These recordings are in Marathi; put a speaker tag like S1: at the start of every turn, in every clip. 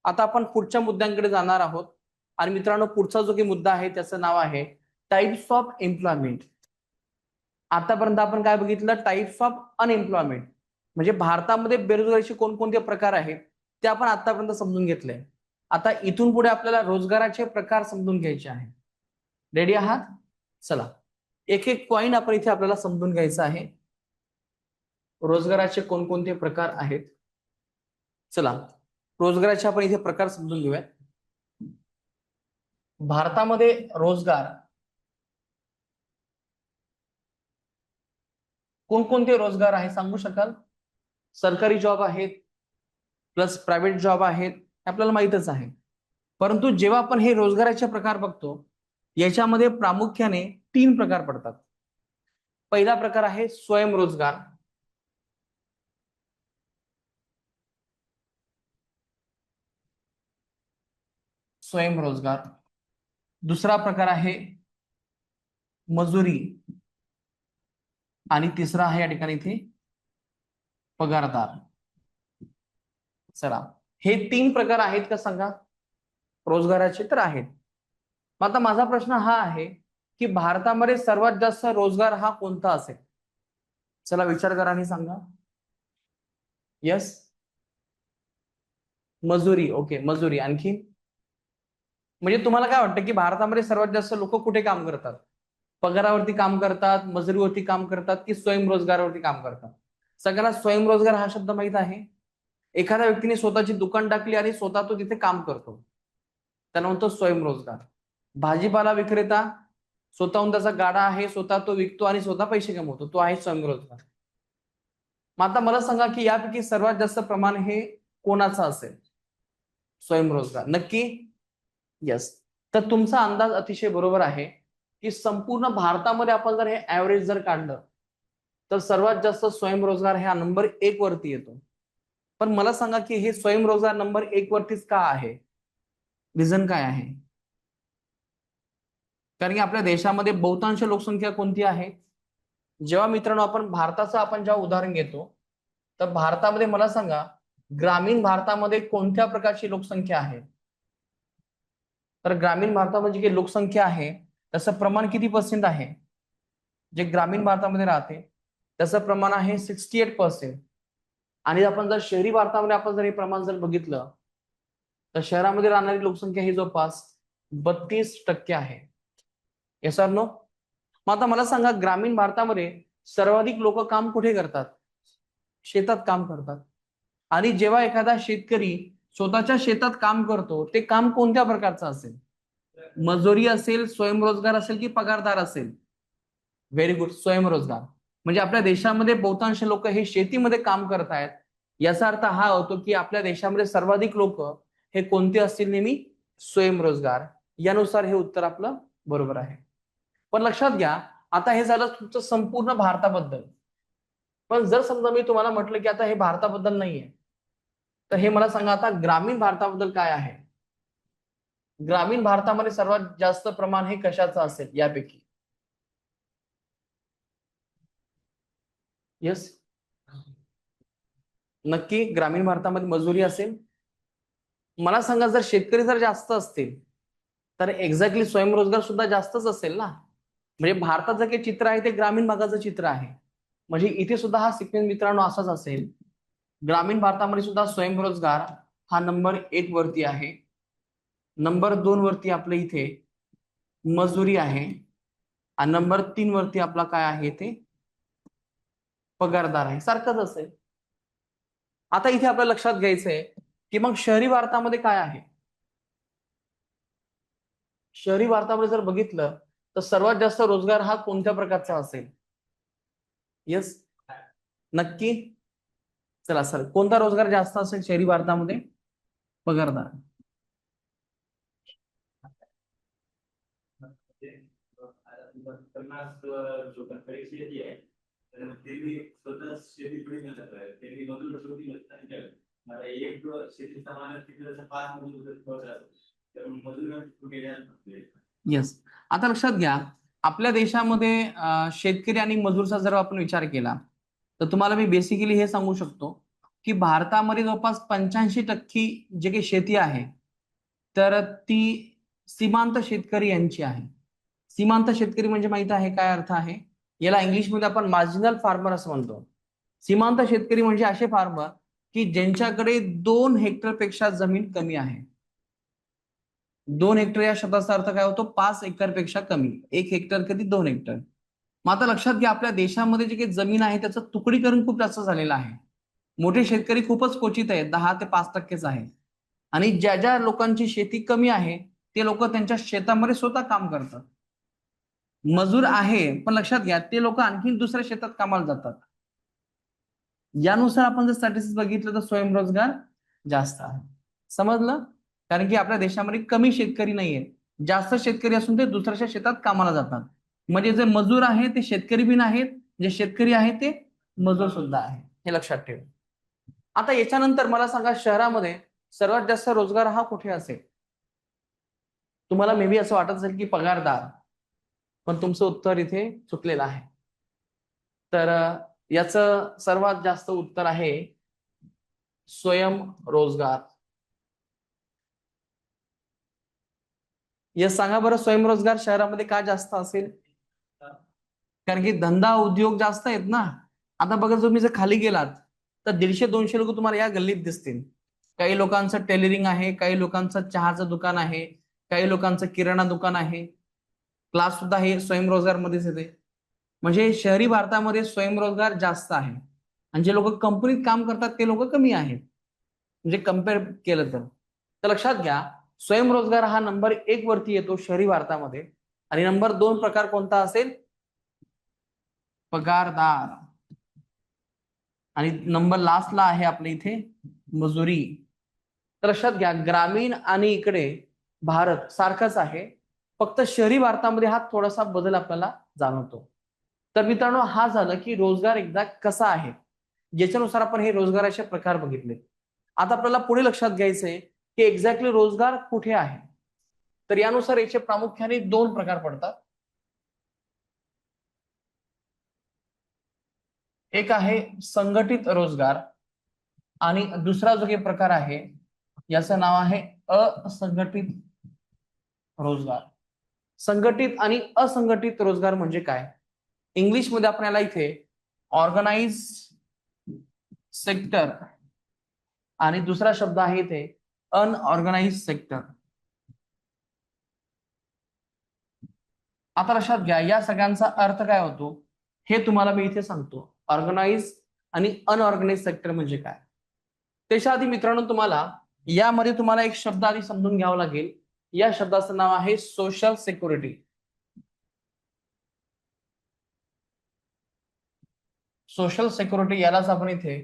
S1: आता आपण पुढच्या मुद्द्यांकडे जाणार आहोत. आणि मित्रांनो, पुढचा जो काही मुद्दा आहे त्याचं नाव आहे टाइप्स ऑफ एम्प्लॉयमेंट. आतापर्यंत आपण काय बघितलं? टाइप्स ऑफ अनएम्प्लॉयमेंट, म्हणजे भारतामध्ये बेरोजगारीचे कोणकोणते प्रकार आहेत ते आपण आतापर्यंत समजून घेतले. आता इथून पुढे आपल्याला रोजगाराचे प्रकार समजून घ्यायचे आहे. रेडी आहात? चला, एक एक पॉइंट आपण इथे आपल्याला समजून घ्यायचा आहे. रोजगाराचे कोणकोणते प्रकार आहेत. चला, रोजगाराचे आपण इथे प्रकार समजून घेऊया. भारतामध्ये रोजगार कोणकोणते रोजगार आहे सांगू शकाल? सरकारी जॉब आहेत प्लस प्रायव्हेट जॉब आहेत, आपल्याला माहितच आहे. परंतु जेव्हा आपण हे रोजगाराचे प्रकार बघतो, याच्यामध्ये प्रामुख्याने 3 प्रकार पडतात. पहिला प्रकार आहे स्वयंरोजगार. स्वयंरोजगार. दुसरा प्रकार आहे मजुरी. आणि तिसरा आहे या ठिकाणी इथे पगारदार. चला, हे 3 प्रकार आहेत का सांगा रोजगाराचे? तर आहेत. मग आता माझा प्रश्न हा आहे की भारतामध्ये सर्वात जास्त रोजगार हा कोणता असेल? चला विचार करा आणि सांगा. यस, मजुरी. ओके, मजुरी. आणखी? म्हणजे तुम्हाला काय वाटतं की भारतामध्ये सर्वात जास्त लोक कुठे काम करतात? पगारावरती काम करतात, मजुरीवरती काम करतात, की स्वयंरोजगारावरती काम करतात? सगळ्यांना स्वयंरोजगार हा शब्द माहित आहे. एखाद्या व्यक्तीने स्वतःची दुकान टाकली आणि स्वतः तो तिथे काम करतो, त्याला म्हणतो स्वयंरोजगार. भाजीपाला विक्रेता, स्वतःहून त्याचा गाडा आहे, स्वतः तो विकतो आणि स्वतः पैसे कमवतो, तो आहे स्वयंरोजगार. मग आता मला सांगा की यापैकी सर्वात जास्त प्रमाण हे कोणाचं असेल? स्वयंरोजगार. नक्की? यस. तर तुमचा अंदाज अतिशय बरोबर आहे की संपूर्ण भारतामध्ये आपण जर हे ऍव्हरेज जर काढलं तर सर्वात जास्त स्वयंरोजगार हा नंबर 1 वरती येतो. पण मला सांगा की हे स्वयंरोजगार नंबर 1 वरतीच का आहे? रिझन काय आहे? कारण की आपल्या देशामध्ये बहुतांश लोकसंख्या कोणती आहे? जेव्हा मित्रांनो आपण जेव्हा उदाहरण घेतो, तर भारतामध्ये मला सांगा ग्रामीण भारतामध्ये कोणत्या प्रकारची लोकसंख्या आहे? तर ग्रामीण भारतामध्ये जी लोकसंख्या आहे त्याचं प्रमाण किती % आहे? जे ग्रामीण भारतामध्ये राहते त्याचं प्रमाण आहे 68%. आणि आपण जर शहरी भारतामध्ये आपण जर हे प्रमाण जर बघितलं तर शहरामध्ये राहणारी लोकसंख्या ही जवळपास 32% आहे. Yes or no? मग आता मला सांगा ग्रामीण भारतामध्ये सर्वाधिक लोक काम कुठे करतात? शेतात काम करतात. आणि जेव्हा एखादा शेतकरी स्वतःच्या शेतात काम करतो, ते काम कोणत्या प्रकारचं असेल? मजुरी असेल, स्वयंरोजगार असेल की पगारदार असेल? व्हेरी गुड, स्वयंरोजगार. म्हणजे आपल्या देशामध्ये बहुतांश लोक हे शेतीमध्ये काम करतायत. याचा अर्थ हा होतो की आपल्या देशामध्ये सर्वाधिक लोक हे कोणते असतील? नेहमी स्वयंरोजगार. यानुसार हे उत्तर आपलं बरोबर आहे. पण लक्षात घ्या, आता हे झालं तुमचं संपूर्ण भारताबद्दल. पण जर समजा मी तुम्हाला म्हटलं की आता हे भारताबद्दल नाहीये, तर हे मला सांगा आता ग्रामीण भारताबद्दल काय आहे? ग्रामीण भारतामध्ये सर्वात जास्त प्रमाण हे कशाचं असेल यापैकी? यस, नक्की ग्रामीण भारतामध्ये मजुरी असेल. मला सांगा जर शेतकरी जर जास्त असतील तर एक्झॅक्टली स्वयंरोजगार सुद्धा जास्तच असेल ना. म्हणजे भारताचं जे चित्र आहे ते ग्रामीण भागाचं चित्र आहे. म्हणजे इथे सुद्धा हा सिक्वेन्स मित्रांनो असाच असेल. ग्रामीण भारतामध्ये सुद्धा स्वयंरोजगार हा नंबर 1 वरती आहे. नंबर 2 वरती आपल्या इथे मजुरी आहे. आणि नंबर 3 वरती आपला काय आहे? ते पगारदार आहे. सारखंच असेल. आता इथे आपल्याला लक्षात घ्यायचंय की मग शहरी भारतामध्ये काय आहे? शहरी भारतामध्ये जर बघितलं तर सर्वात जास्त रोजगार हा कोणत्या प्रकारचा असेल? यस, नक्की? चला सर, कोणता रोजगार जास्त असेल शहरी भारतामध्ये? पगारदार. येस. आता लक्षात घ्या, आपल्या देशामध्ये शेतकरी आणि मजूरचा जर आपण विचार केला तर तुम्हाला मी बेसिकली हे सांगू शकतो की भारतामध्ये जवळपास 85% जे काही शेती आहे तर ती सीमांत शेतकरी यांची आहे. सीमांत शेतकरी म्हणजे माहित आहे काय अर्थ आहे? याला इंग्लिशमध्ये आपण मार्जिनल फार्मर असं म्हणतो. सीमांत शेतकरी म्हणजे असे फार्मर की ज्यांच्याकडे 2 हेक्टर पेक्षा जमीन कमी आहे. 2 हेक्टर या शब्दाचा अर्थ काय होतो? 5 एकर पेक्षा कमी. 1 हेक्टर कधी 2 हेक्टर. मग आता लक्षात घ्या, आपल्या देशामध्ये जे काही जमीन आहे त्याचं तुकडीकरण खूप जास्त झालेलं आहे. मोठे शेतकरी खूपच क्वचित आहेत, 10 ते 5%च आहे. आणि ज्या ज्या लोकांची शेती कमी आहे ते लोक त्यांच्या शेतामध्ये स्वतः काम करतात. मजूर आहे, पण लक्षात घ्या ते लोक आणखी दुसऱ्या शेतात कामाला जातात. यानुसार आपण जर स्टॅटिस्टिक्स बघितलं तर स्वयंरोजगार जास्त आहे. समजलं? कारण की आपल्या देशामध्ये कमी शेतकरी नाहीये, जास्त शेतकरी असून ते दुसऱ्याच्या शेतात कामाला जातात. म्हणजे जे मजूर आहे ते शेतकरी बी नाहीत, जे शेतकरी आहे ते मजूर सुद्धा आहे. हे लक्षात ठेवा. आता याच्यानंतर मला सांगा, शहरामध्ये सर्वात जास्त रोजगार हा कुठे असेल? तुम्हाला मे बी असं वाटत असेल की पगारदार, पण तुमचं उत्तर इथे चुकलेलं आहे. तर याचं सर्वात जास्त उत्तर आहे स्वयंरोजगार. या सांगा बरं, स्वयंरोजगार शहरामध्ये का जास्त असेल? कारण की धंदा उद्योग जास्त आहेत ना. आता बघा, तुम्ही जर खाली गेलात तर 150-200 लोक तुम्हाला या गल्लीत दिसतील. काही लोकांचं टेलरिंग आहे, काही लोकांचं चहाचं दुकान आहे, काही लोकांचं किराणा दुकान आहे. क्लास सुद्धा हे स्वयंरोजगार मध्येच येते. म्हणजे शहरी भारतामध्ये स्वयंरोजगार जास्त आहे आणि जे लोक कंपनीत काम करतात ते लोक कमी आहेत, म्हणजे कम्पेअर केलं तर. तर लक्षात घ्या, स्वयंरोजगार हा नंबर 1 वरती येतो शहरी भारतामध्ये. आणि नंबर 2 प्रकार कोणता असेल? पगारदार. आणि नंबर लास्टला आहे आपल्या इथे मजुरी. तर लक्षात घ्या, ग्रामीण आणि इकडे भारत सारखाच आहे, फक्त शहरी भारतामध्ये हा थोडासा बदल आपल्याला जाणवतो. तर मित्रांनो, हा झालं की रोजगार एकदा कसा आहे, ज्याच्यानुसार आपण हे रोजगाराचे प्रकार बघितले. आता आपल्याला पुढे लक्षात घ्यायचंय की एक्झॅक्टली रोजगार कुठे आहे. तर यानुसार याचे प्रामुख्याने 2 प्रकार पडतात. एक आहे संघटित रोजगार आणि दुसरा जो काही प्रकार आहे याचं नाव आहे असंघटित रोजगार. संघटित आणि असंघटित रोजगार म्हणजे काय? इंग्लिशमध्ये आपल्याला इथे ऑर्गनाइज सेक्टर आणि दुसरा शब्द आहे इथे अनऑर्गनाइज सेक्टर. आता लक्षात घ्या, या सगळ्यांचा अर्थ काय होतो हे तुम्हाला मी इथे सांगतो. ऑर्गनाइज आणि अनऑर्गनाइज सेक्टर म्हणजे काय. त्याच्या आधी मित्रांनो, तुम्हाला एक शब्द आधी समजून घ्यावा लागेल. या शब्दाचं नाव आहे सोशल सिक्युरिटी. सोशल सिक्युरिटी यालाच आपण इथे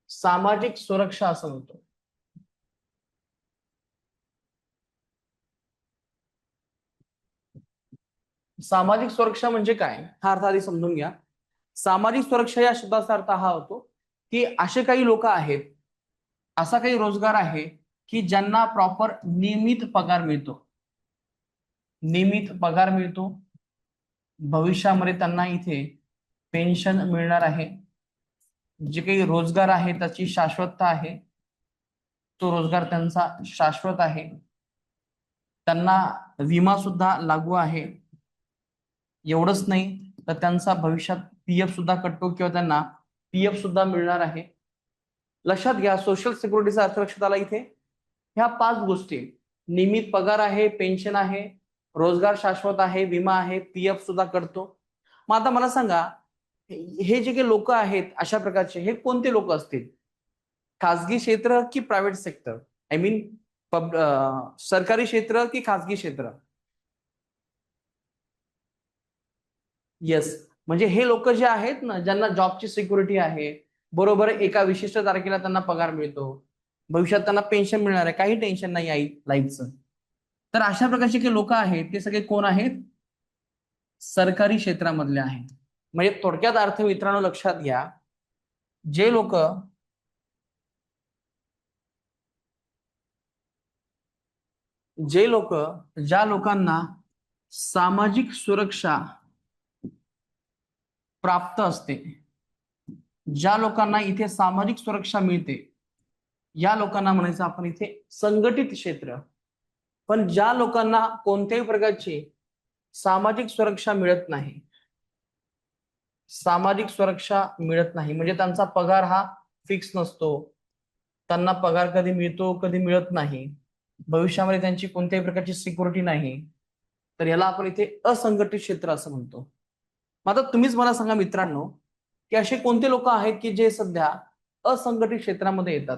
S1: सामाजिक सुरक्षा असं म्हणतो. सामाजिक सुरक्षा म्हणजे काय हा अर्थ आधी समजून घ्या. सामाजिक सुरक्षा या शब्दाचा अर्थ हा होतो की असे काही लोक आहेत, असा काही रोजगार आहे की ज्यांना प्रॉपर नियमित पगार मिळतो. नियमित पगार मिळतो, भविष्यामध्ये त्यांना इथे पेन्शन मिळणार आहे. जे काही रोजगार आहे त्याची शाश्वतता आहे, तो रोजगार त्यांचा शाश्वत आहे. त्यांना विमा सुद्धा लागू आहे. एवढंच नाही तर त्यांचा भविष्यात पीएफ सुद्धा कटतो किंवा त्यांना पीएफ सुद्धा मिळणार आहे. लक्षात घ्या, सोशल सिक्युरिटीचा अर्थ लक्षात आला इथे. ह्या 5 गोष्टी, नियमित पगार आहे, पेन्शन आहे, रोजगार शाश्वत आहे, विमा आहे, पीएफ सुद्धा करतो. मग आता मला सांगा, हे जे काही लोक आहेत अशा प्रकारचे, हे कोणते लोक असतील? खासगी क्षेत्र की प्रायव्हेट सेक्टर? आय मीन सरकारी क्षेत्र की खासगी क्षेत्र? येस. म्हणजे हे लोक जे आहेत ना, ज्यांना जॉबची सिक्युरिटी आहे, बरोबर एका विशिष्ट तारखेला त्यांना पगार मिळतो, भविष्यात त्यांना पेन्शन मिळणार आहे, काही टेन्शन नाही आहे लाईफचं. तर अशा प्रकारचे काही लोक आहेत ते सगळे कोण आहेत? सरकारी क्षेत्रामधले आहेत. म्हणजे थोडक्यात अर्थ मित्रांनो लक्षात घ्या, जे लोक जे लोक ज्या लोकांना सामाजिक सुरक्षा प्राप्त असते, ज्या लोकांना इथे सामाजिक सुरक्षा मिळते या लोकांना म्हणायचं आपण इथे संघटित क्षेत्र. पण ज्या लोकांना कोणत्याही प्रकारची सामाजिक सुरक्षा मिळत नाही, सामाजिक सुरक्षा मिळत नाही म्हणजे त्यांचा पगार हा फिक्स नसतो, त्यांना पगार कधी मिळतो कधी मिळत नाही, भविष्यामध्ये त्यांची कोणत्याही प्रकारची सिक्युरिटी नाही, तर याला आपण इथे असंघटित क्षेत्र असं म्हणतो. मग आता तुम्हीच मला सांगा मित्रांनो, की असे कोणते लोक आहेत की जे सध्या असंघटित क्षेत्रामध्ये येतात?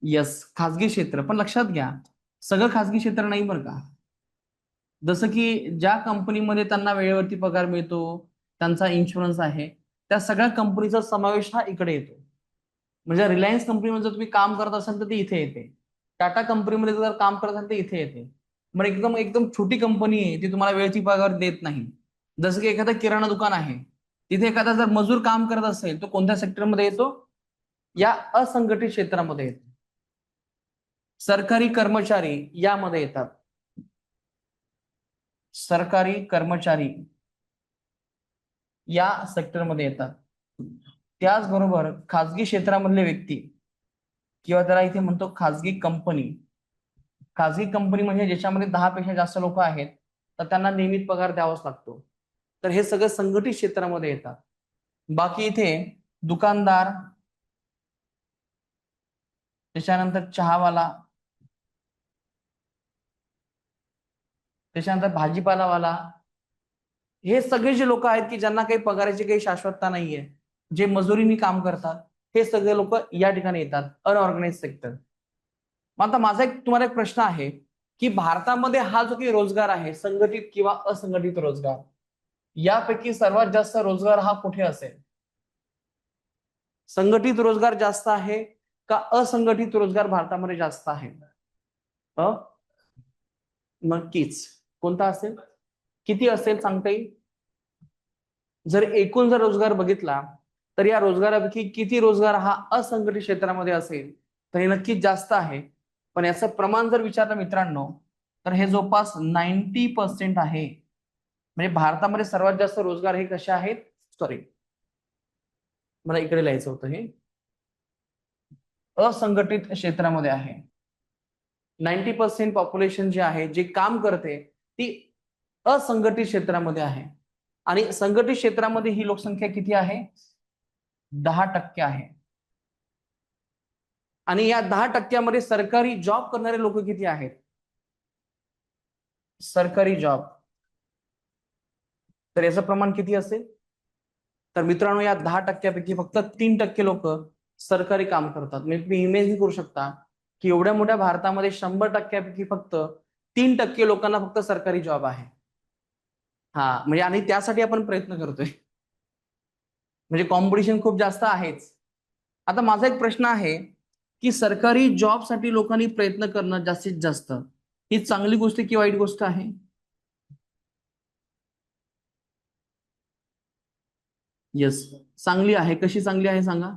S1: यस, खाजगी क्षेत्र. पण लक्षात घ्या, सगळं खाजगी क्षेत्र नाही बरं का. जसं की ज्या कंपनीमध्ये त्यांना वेळेवरती पगार मिळतो, त्यांचा इन्शुरन्स आहे, त्या सगळ्या कंपनीचा समावेश हा इकडे येतो. म्हणजे रिलायन्स कंपनीमध्ये जर तुम्ही काम करत असाल तर ती इथे येते, टाटा कंपनीमध्ये जर काम करत असाल तर इथे येते. मग एकदम एकदम छोटी कंपनी आहे ती तुम्हाला वेळेची पगार देत नाही, जसं की एखादं किराणा दुकान आहे, तिथे एखादा जर मजूर काम करत असेल तो कोणत्या सेक्टरमध्ये येतो? या असंघटित क्षेत्रामध्ये येतो. सरकारी कर्मचारी यामध्ये येतात, सरकारी कर्मचारी या सेक्टरमध्ये येतात. त्याचबरोबर खाजगी क्षेत्रामधले व्यक्ती किंवा त्याला इथे म्हणतो खाजगी कंपनी. खाजगी कंपनी म्हणजे ज्याच्यामध्ये 10 पेक्षा जास्त लोक आहेत तर त्यांना नियमित पगार द्यावाच लागतो. तर हे सगळं संघटित क्षेत्रामध्ये येतात. बाकी इथे दुकानदार, त्याच्यानंतर चहावाला, त्याच्यानंतर भाजीपालावाला, हे सगळे जे लोक आहेत की ज्यांना काही पगाराची काही शाश्वतता नाहीये, जे मजुरीने काम करतात, हे सगळे लोक या ठिकाणी येतात, अनऑर्गनाइज सेक्टर. मग आता माझा एक तुम्हाला एक प्रश्न आहे की भारतामध्ये हा जो काही रोजगार आहे, संघटित किंवा असंघटित रोजगार, यापैकी सर्वात जास्त रोजगार हा कुठे असेल? संघटित रोजगार जास्त आहे का असंघटित रोजगार भारतामध्ये जास्त आहे? नक्कीच. कोणता असेल? किती असेल सांगता येईल? जर एकूण जर रोजगार बघितला तर या रोजगारापैकी किती रोजगार हा असंघटित क्षेत्रामध्ये असेल तर हे नक्कीच जास्त आहे. पण याचं प्रमाण जर विचारलं मित्रांनो तर हे जवळपास 90% आहे. म्हणजे भारतामध्ये सर्वात जास्त रोजगार हे कसे आहेत, सॉरी मला इकडे लिहायचं होतं, हे असंघटित क्षेत्रामध्ये आहे. 90% पॉप्युलेशन जे आहे, जे काम करते, ती असंघटित क्षेत्रामध्ये आहे. आणि संघटित क्षेत्रामध्ये ही लोकसंख्या किती आहे? 10% आहे. आणि या 10% सरकारी जॉब करणारे लोक किती आहेत? सरकारी जॉब, तर याचं प्रमाण किती असेल? तर मित्रांनो, या 10%पैकी फक्त 3% लोक सरकारी काम करतात. म्हणजे तुम्ही इमेजिन करू शकता की एवढ्या मोठ्या भारतामध्ये 100%पैकी फक्त 3% लोकांना फक्त सरकारी जॉब आहे. हा म्हणजे आणि त्यासाठी आपण प्रयत्न करतोय, म्हणजे कॉम्पिटिशन खूप जास्त आहेच. आता माझा एक प्रश्न आहे की सरकारी जॉबसाठी लोकांनी प्रयत्न करणं जास्तीत जास्त ही चांगली गोष्ट की वाईट गोष्ट आहे? येस, चांगली आहे. कशी चांगली आहे सांगा?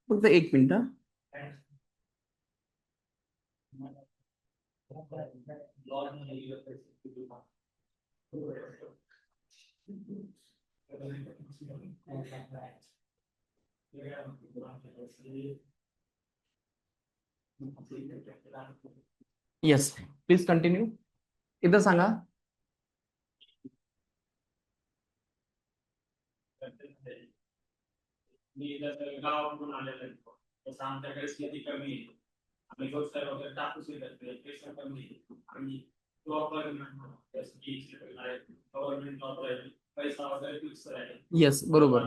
S1: फक्त एक मिनिट. Yes, please continue. एकदा सांगा. मी गावाकडून आलेलो आहे, तसं आमच्याकडे शेती कमी आहे, आम्ही व्यवसाय वगैरे टाकू शकत नाही, पैसा कमी आहे, आम्ही गव्हर्नमेंट जॉब आहे, पैसा वगैरे फिक्स आहे. येस, बरोबर.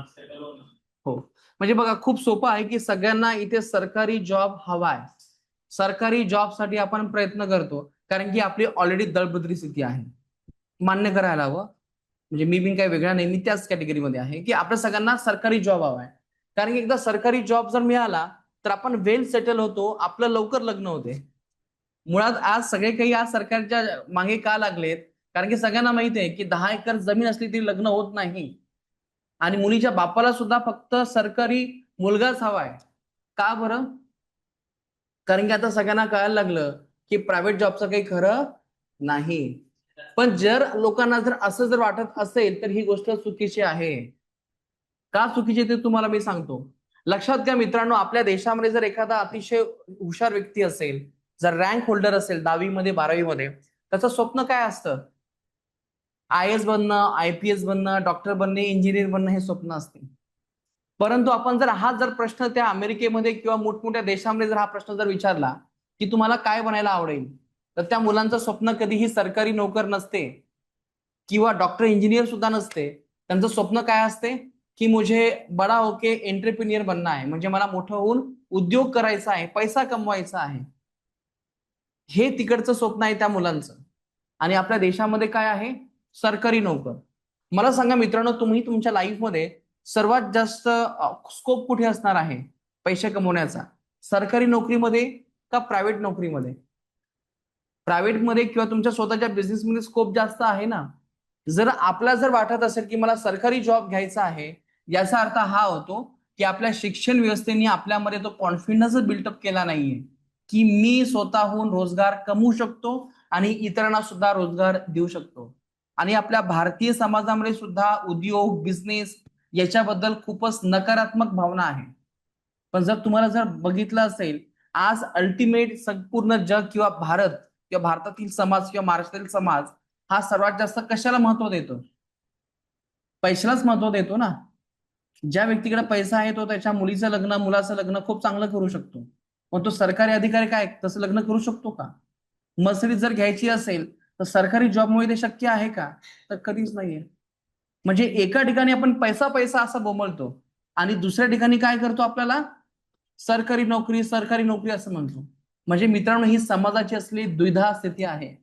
S1: हो, म्हणजे बघा खूप सोपं आहे की सगळ्यांना इथे सरकारी जॉब हवाय. सरकारी जॉब साठी आपण प्रयत्न करतो कारण की आपली ऑलरेडी दळभद्री स्थिती आहे. मान्य करायला हवं, म्हणजे मी बी काही वेगळा नाही, मी त्याच कॅटेगरीमध्ये आहे की आपल्या सगळ्यांना सरकारी जॉब हवाय. कारण की एकदा सरकारी जॉब जर मिळाला तर आपण वेल सेटल होतो, आपलं लवकर लग्न होते. मुळात आज सगळे काही आज सरकारच्या मागे का लागलेत? कारण की सगळ्यांना माहित आहे की 10 एकर जमीन असली तरी लग्न होत नाही, आणि मुलीच्या बापाला सुद्धा फक्त सरकारी मुलगाच हवाय. का बरं? कारण की आता सगळ्यांना कळायला लागलं की प्रायव्हेट जॉबचं काही खरं नाही. पण जर लोकांना जर असं जर वाटत असेल तर ही गोष्ट चुकीची आहे. का चुकीची ते तुम्हाला मी सांगतो. लक्षात घ्या मित्रांनो, आपल्या देशामध्ये जर एखादा अतिशय हुशार व्यक्ती असेल, जर रँक होल्डर असेल 10वी मध्ये 12वी मध्ये, त्याचं स्वप्न काय असतं? IAS बनणं, IPS बनणं, डॉक्टर बनणे, इंजिनियर बनणं हे स्वप्न असते. परंतु आपण जर हा जर प्रश्न त्या अमेरिकेमध्ये किंवा मोठमोठ्या देशामध्ये जर हा प्रश्न जर विचारला की तुम्हाला काय बनायला आवडेल, तर त्या मुलांचं स्वप्न कधीही सरकारी नोकर नसते किंवा डॉक्टर इंजिनियर सुद्धा नसते. त्यांचं स्वप्न काय असते की मुझे बडा होके एंटरप्रिनियर बनना आहे, म्हणजे मला मोठं होऊन उद्योग करायचा आहे, पैसा कमवायचा आहे. हे तिकडचं स्वप्न आहे त्या मुलांचं. आणि आपल्या देशामध्ये काय आहे? सरकारी नोकर. मला सांगा मित्रांनो, तुम्ही तुमच्या लाईफमध्ये सर्वात जास्त स्कोप कुठे असणार आहे पैसे कमवण्याचा? सरकारी नोकरीमध्ये का प्रायव्हेट नोकरीमध्ये? प्रायव्हेटमध्ये किंवा तुमच्या स्वतःच्या बिझनेसमध्ये स्कोप जास्त आहे ना. जर आपल्याला जर वाटत असेल की मला सरकारी जॉब घ्यायचा आहे, याचा अर्थ हा होतो की आपल्या शिक्षण व्यवस्थेने आपल्यामध्ये तो कॉन्फिडन्स बिल्टअप केला नाहीये की मी स्वतःहून रोजगार कमवू शकतो आणि इतरांना सुद्धा रोजगार देऊ शकतो. आणि आपल्या भारतीय समाजामध्ये सुद्धा उद्योग, बिझनेस याच्याबद्दल खूपच नकारात्मक भावना आहे. पण जर तुम्हाला जर बघितलं असेल, आज अल्टिमेट संपूर्ण जग किंवा भारत किंवा भारतातील समाज किंवा महाराष्ट्रातील समाज हा सर्वात जास्त कशाला महत्व देतो? पैशालाच महत्व देतो ना. ज्या व्यक्तीकडे पैसा आहे तो त्याच्या मुलीचं लग्न, मुलाचं लग्न खूप चांगलं करू शकतो. पण तो सरकारी अधिकारी काय तसं लग्न करू शकतो का? मर्सिडीज जर घ्यायची असेल तर सरकारी जॉबमुळे ते शक्य आहे का? तर कधीच नाहीये. म्हणजे एका ठिकाणी आपण पैसा पैसा असं बोंबलतो आणि दुसऱ्या ठिकाणी काय करतो, आपल्याला सरकारी नोकरी सरकारी नोकरी असं म्हणतो. म्हणजे मित्रांनो, ही समाजाची असली द्विधा स्थिती आहे.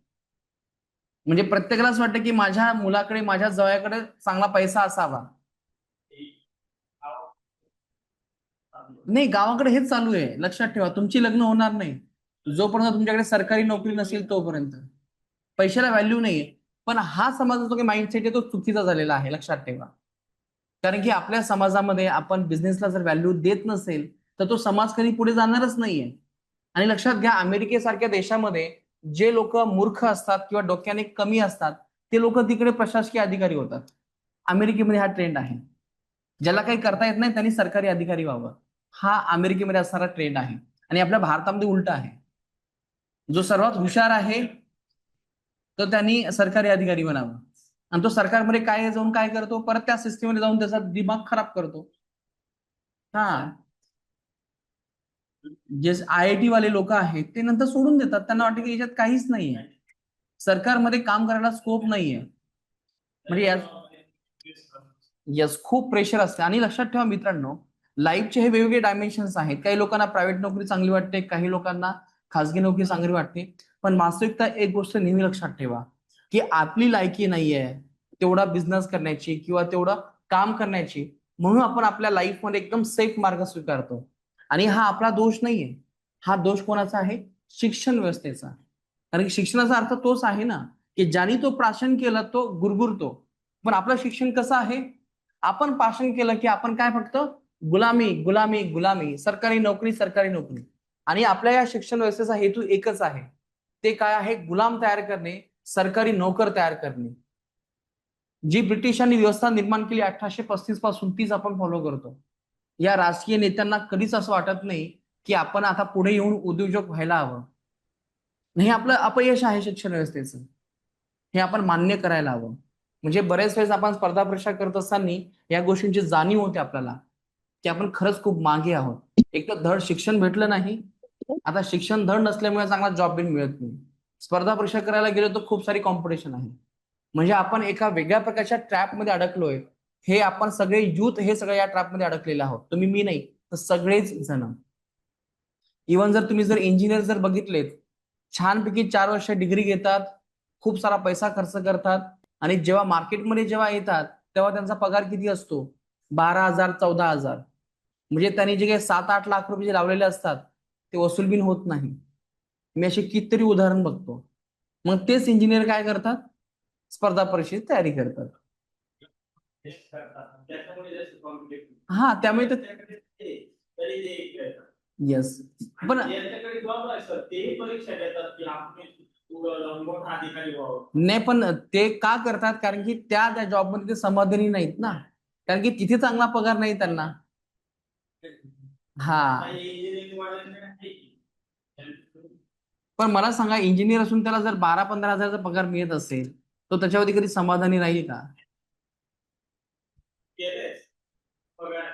S1: म्हणजे प्रत्येकालाच वाटतं की माझ्या मुलाकडे, माझ्या जवळकडे चांगला पैसा असावा. नाही, गावाकडे हेच चालू आहे. लक्षात ठेवा, तुमची लग्न होणार नाही जोपर्यंत तुमच्याकडे सरकारी नोकरी नसेल तोपर्यंत. पैशाला व्हॅल्यू नाहीये. पण हा समाजाचा जो काही माइंडसेट आहे तो चुकीचा झालेला आहे, लक्षात ठेवा. कारण की आपल्या समाजामध्ये आपण बिझनेसला जर व्हॅल्यू देत नसेल तर तो समाज कधी पुढे जाणारच नाहीये. आणि लक्षात घ्या, अमेरिकेसारख्या देशामध्ये जे लोक मूर्ख असतात किंवा डोक्याने कमी असतात ते लोक तिकडे प्रशासकीय अधिकारी होतात. अमेरिकेमध्ये हा ट्रेंड आहे. ज्याला काही करता येत नाही त्यांनी सरकारी अधिकारी व्हावं, हा अमेरिकेमध्ये असणारा ट्रेंड आहे. आणि आपल्या भारतामध्ये उलट आहे. जो सर्वात हुशार आहे तर त्यांनी सरकारी अधिकारी बनावं. आणि तो सरकारमध्ये काय जाऊन काय करतो, परत त्या सिस्टीममध्ये जाऊन त्याचा दिमाग खराब करतो. हा, जे IIT वाले लोक आहेत ते नंतर सोडून देतात. त्यांना वाटतं की याच्यात काहीच नाहीये, सरकारमध्ये काम करायला स्कोप नाहीये. म्हणजे येस, खूप प्रेशर असते. आणि लक्षात ठेवा मित्रांनो, लाईफचे हे वेगवेगळे डायमेन्शन्स आहेत. काही लोकांना प्रायव्हेट नोकरी चांगली वाटते, काही लोकांना खासगी नोकरी चांगली वाटते. पण वास्तविकता एक गोष्ट नेहमी लक्षात ठेवा की आपली लायकी नाहीये तेवढा बिझनेस करण्याची किंवा तेवढं काम करण्याची. म्हणून आपण आपल्या लाईफमध्ये एकदम सेफ मार्ग स्वीकारतो. आणि हा आपला दोष नाहीये. हा दोष कोणाचा आहे? शिक्षण व्यवस्थेचा. कारण की शिक्षणाचा अर्थ तोच आहे ना की ज्याने तो प्राशन केलं तो गुरगुरतो. पण आपलं शिक्षण कसं आहे? आपण भाषण केलं की आपण काय फक्त गुलामी गुलामी गुलामी, सरकारी नोकरी सरकारी नोकरी. आणि आपल्या या शिक्षण व्यवस्थेचा हेतू एकच आहे. ते काय आहे? गुलाम तयार करणे, सरकारी नोकर तयार करणे. जी ब्रिटिशांनी व्यवस्था निर्माण केली 1835 पासून तीच आपण फॉलो करतो. या राजकीय नेत्यांना कधीच असं वाटत नाही की आपण आता पुढे येऊन उद्योजक व्हायला हवं. नाही, आपलं अपयश आहे शिक्षण व्यवस्थेचं, हे आपण मान्य करायला हवं. म्हणजे बरेच वेळेस आपण स्पर्धा परीक्षा करत असताना या गोष्टींची जाणीव होते आपल्याला की आपण खरंच खूप मागे आहोत. एक तर धड शिक्षण भेटलं नाही, आता शिक्षण धड नसल्यामुळे चांगला जॉब बिन मिळत नाही. स्पर्धा परीक्षा करायला गेलो तर खूप सारी कॉम्पिटिशन आहे. म्हणजे आपण एका वेगळ्या प्रकारच्या ट्रॅपमध्ये अडकलोय. हे आपण सगळे युथ हे सगळं या ट्रॅपमध्ये अडकलेले आहोत. तुम्ही मी नाही तर सगळेच जण. इव्हन जर तुम्ही जर इंजिनियर जर बघितलेत, छानपैकी 4 वर्ष डिग्री घेतात, खूप सारा पैसा खर्च करतात आणि जेव्हा मार्केटमध्ये जेव्हा येतात तेव्हा त्यांचा पगार किती असतो? 12,000 14,000. म्हणजे त्यांनी जे काही 7-8 लाख रुपये जे लावलेले असतात ते वसूल बिन होत नाही. मी अशी कितीतरी उदाहरण बघतो. मग तेच इंजिनियर काय करतात? स्पर्धा परीक्षेची तयारी करतात. हा, त्यामुळे तर येस. पण
S2: जॉब आहे सर, तेही परीक्षा देतात की आपण मोठा अधिकारी व्हावं.
S1: नाही, पण ते का करतात? कारण की त्या जॉबमध्ये ते समाधानी नाहीत ना, कारण की तिथे चांगला पगार नाही त्यांना. हा,
S2: काही इंजिनिअरिंग वाल्यांना आहे की.
S1: पण मला सांगा, इंजिनियर असून त्याला जर 12-15 हजाराचा पगार मिळत असेल, तो त्याच्यावरती कधी समाधानी राहील का?
S2: केलेच पगार.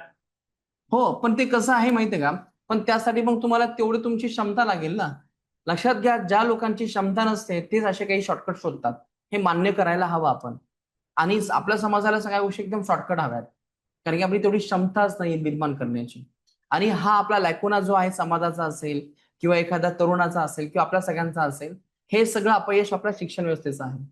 S1: हो, पण ते कसं आहे माहितीये का, पण त्यासाठी मग तुम्हाला तेवढी तुमची क्षमता लागेल ना. लक्षात घ्या, ज्या लोकांची क्षमता नसते तेच असे काही शॉर्टकट शोधतात. हे मान्य करायला हवं आपण. आणि आपल्या समाजाला सगळ्या गोष्टी एकदम शॉर्टकट हव्यात, कारण की आपली तेवढी क्षमताच नाही निर्माण करण्याची. आणि हा आपला लॅकुना जो आहे समाजाचा असेल किंवा एखाद्या तरुणाचा असेल किंवा आपल्या सगळ्यांचा असेल, हे सगळं अपयश आपल्या शिक्षण व्यवस्थेचं आहे.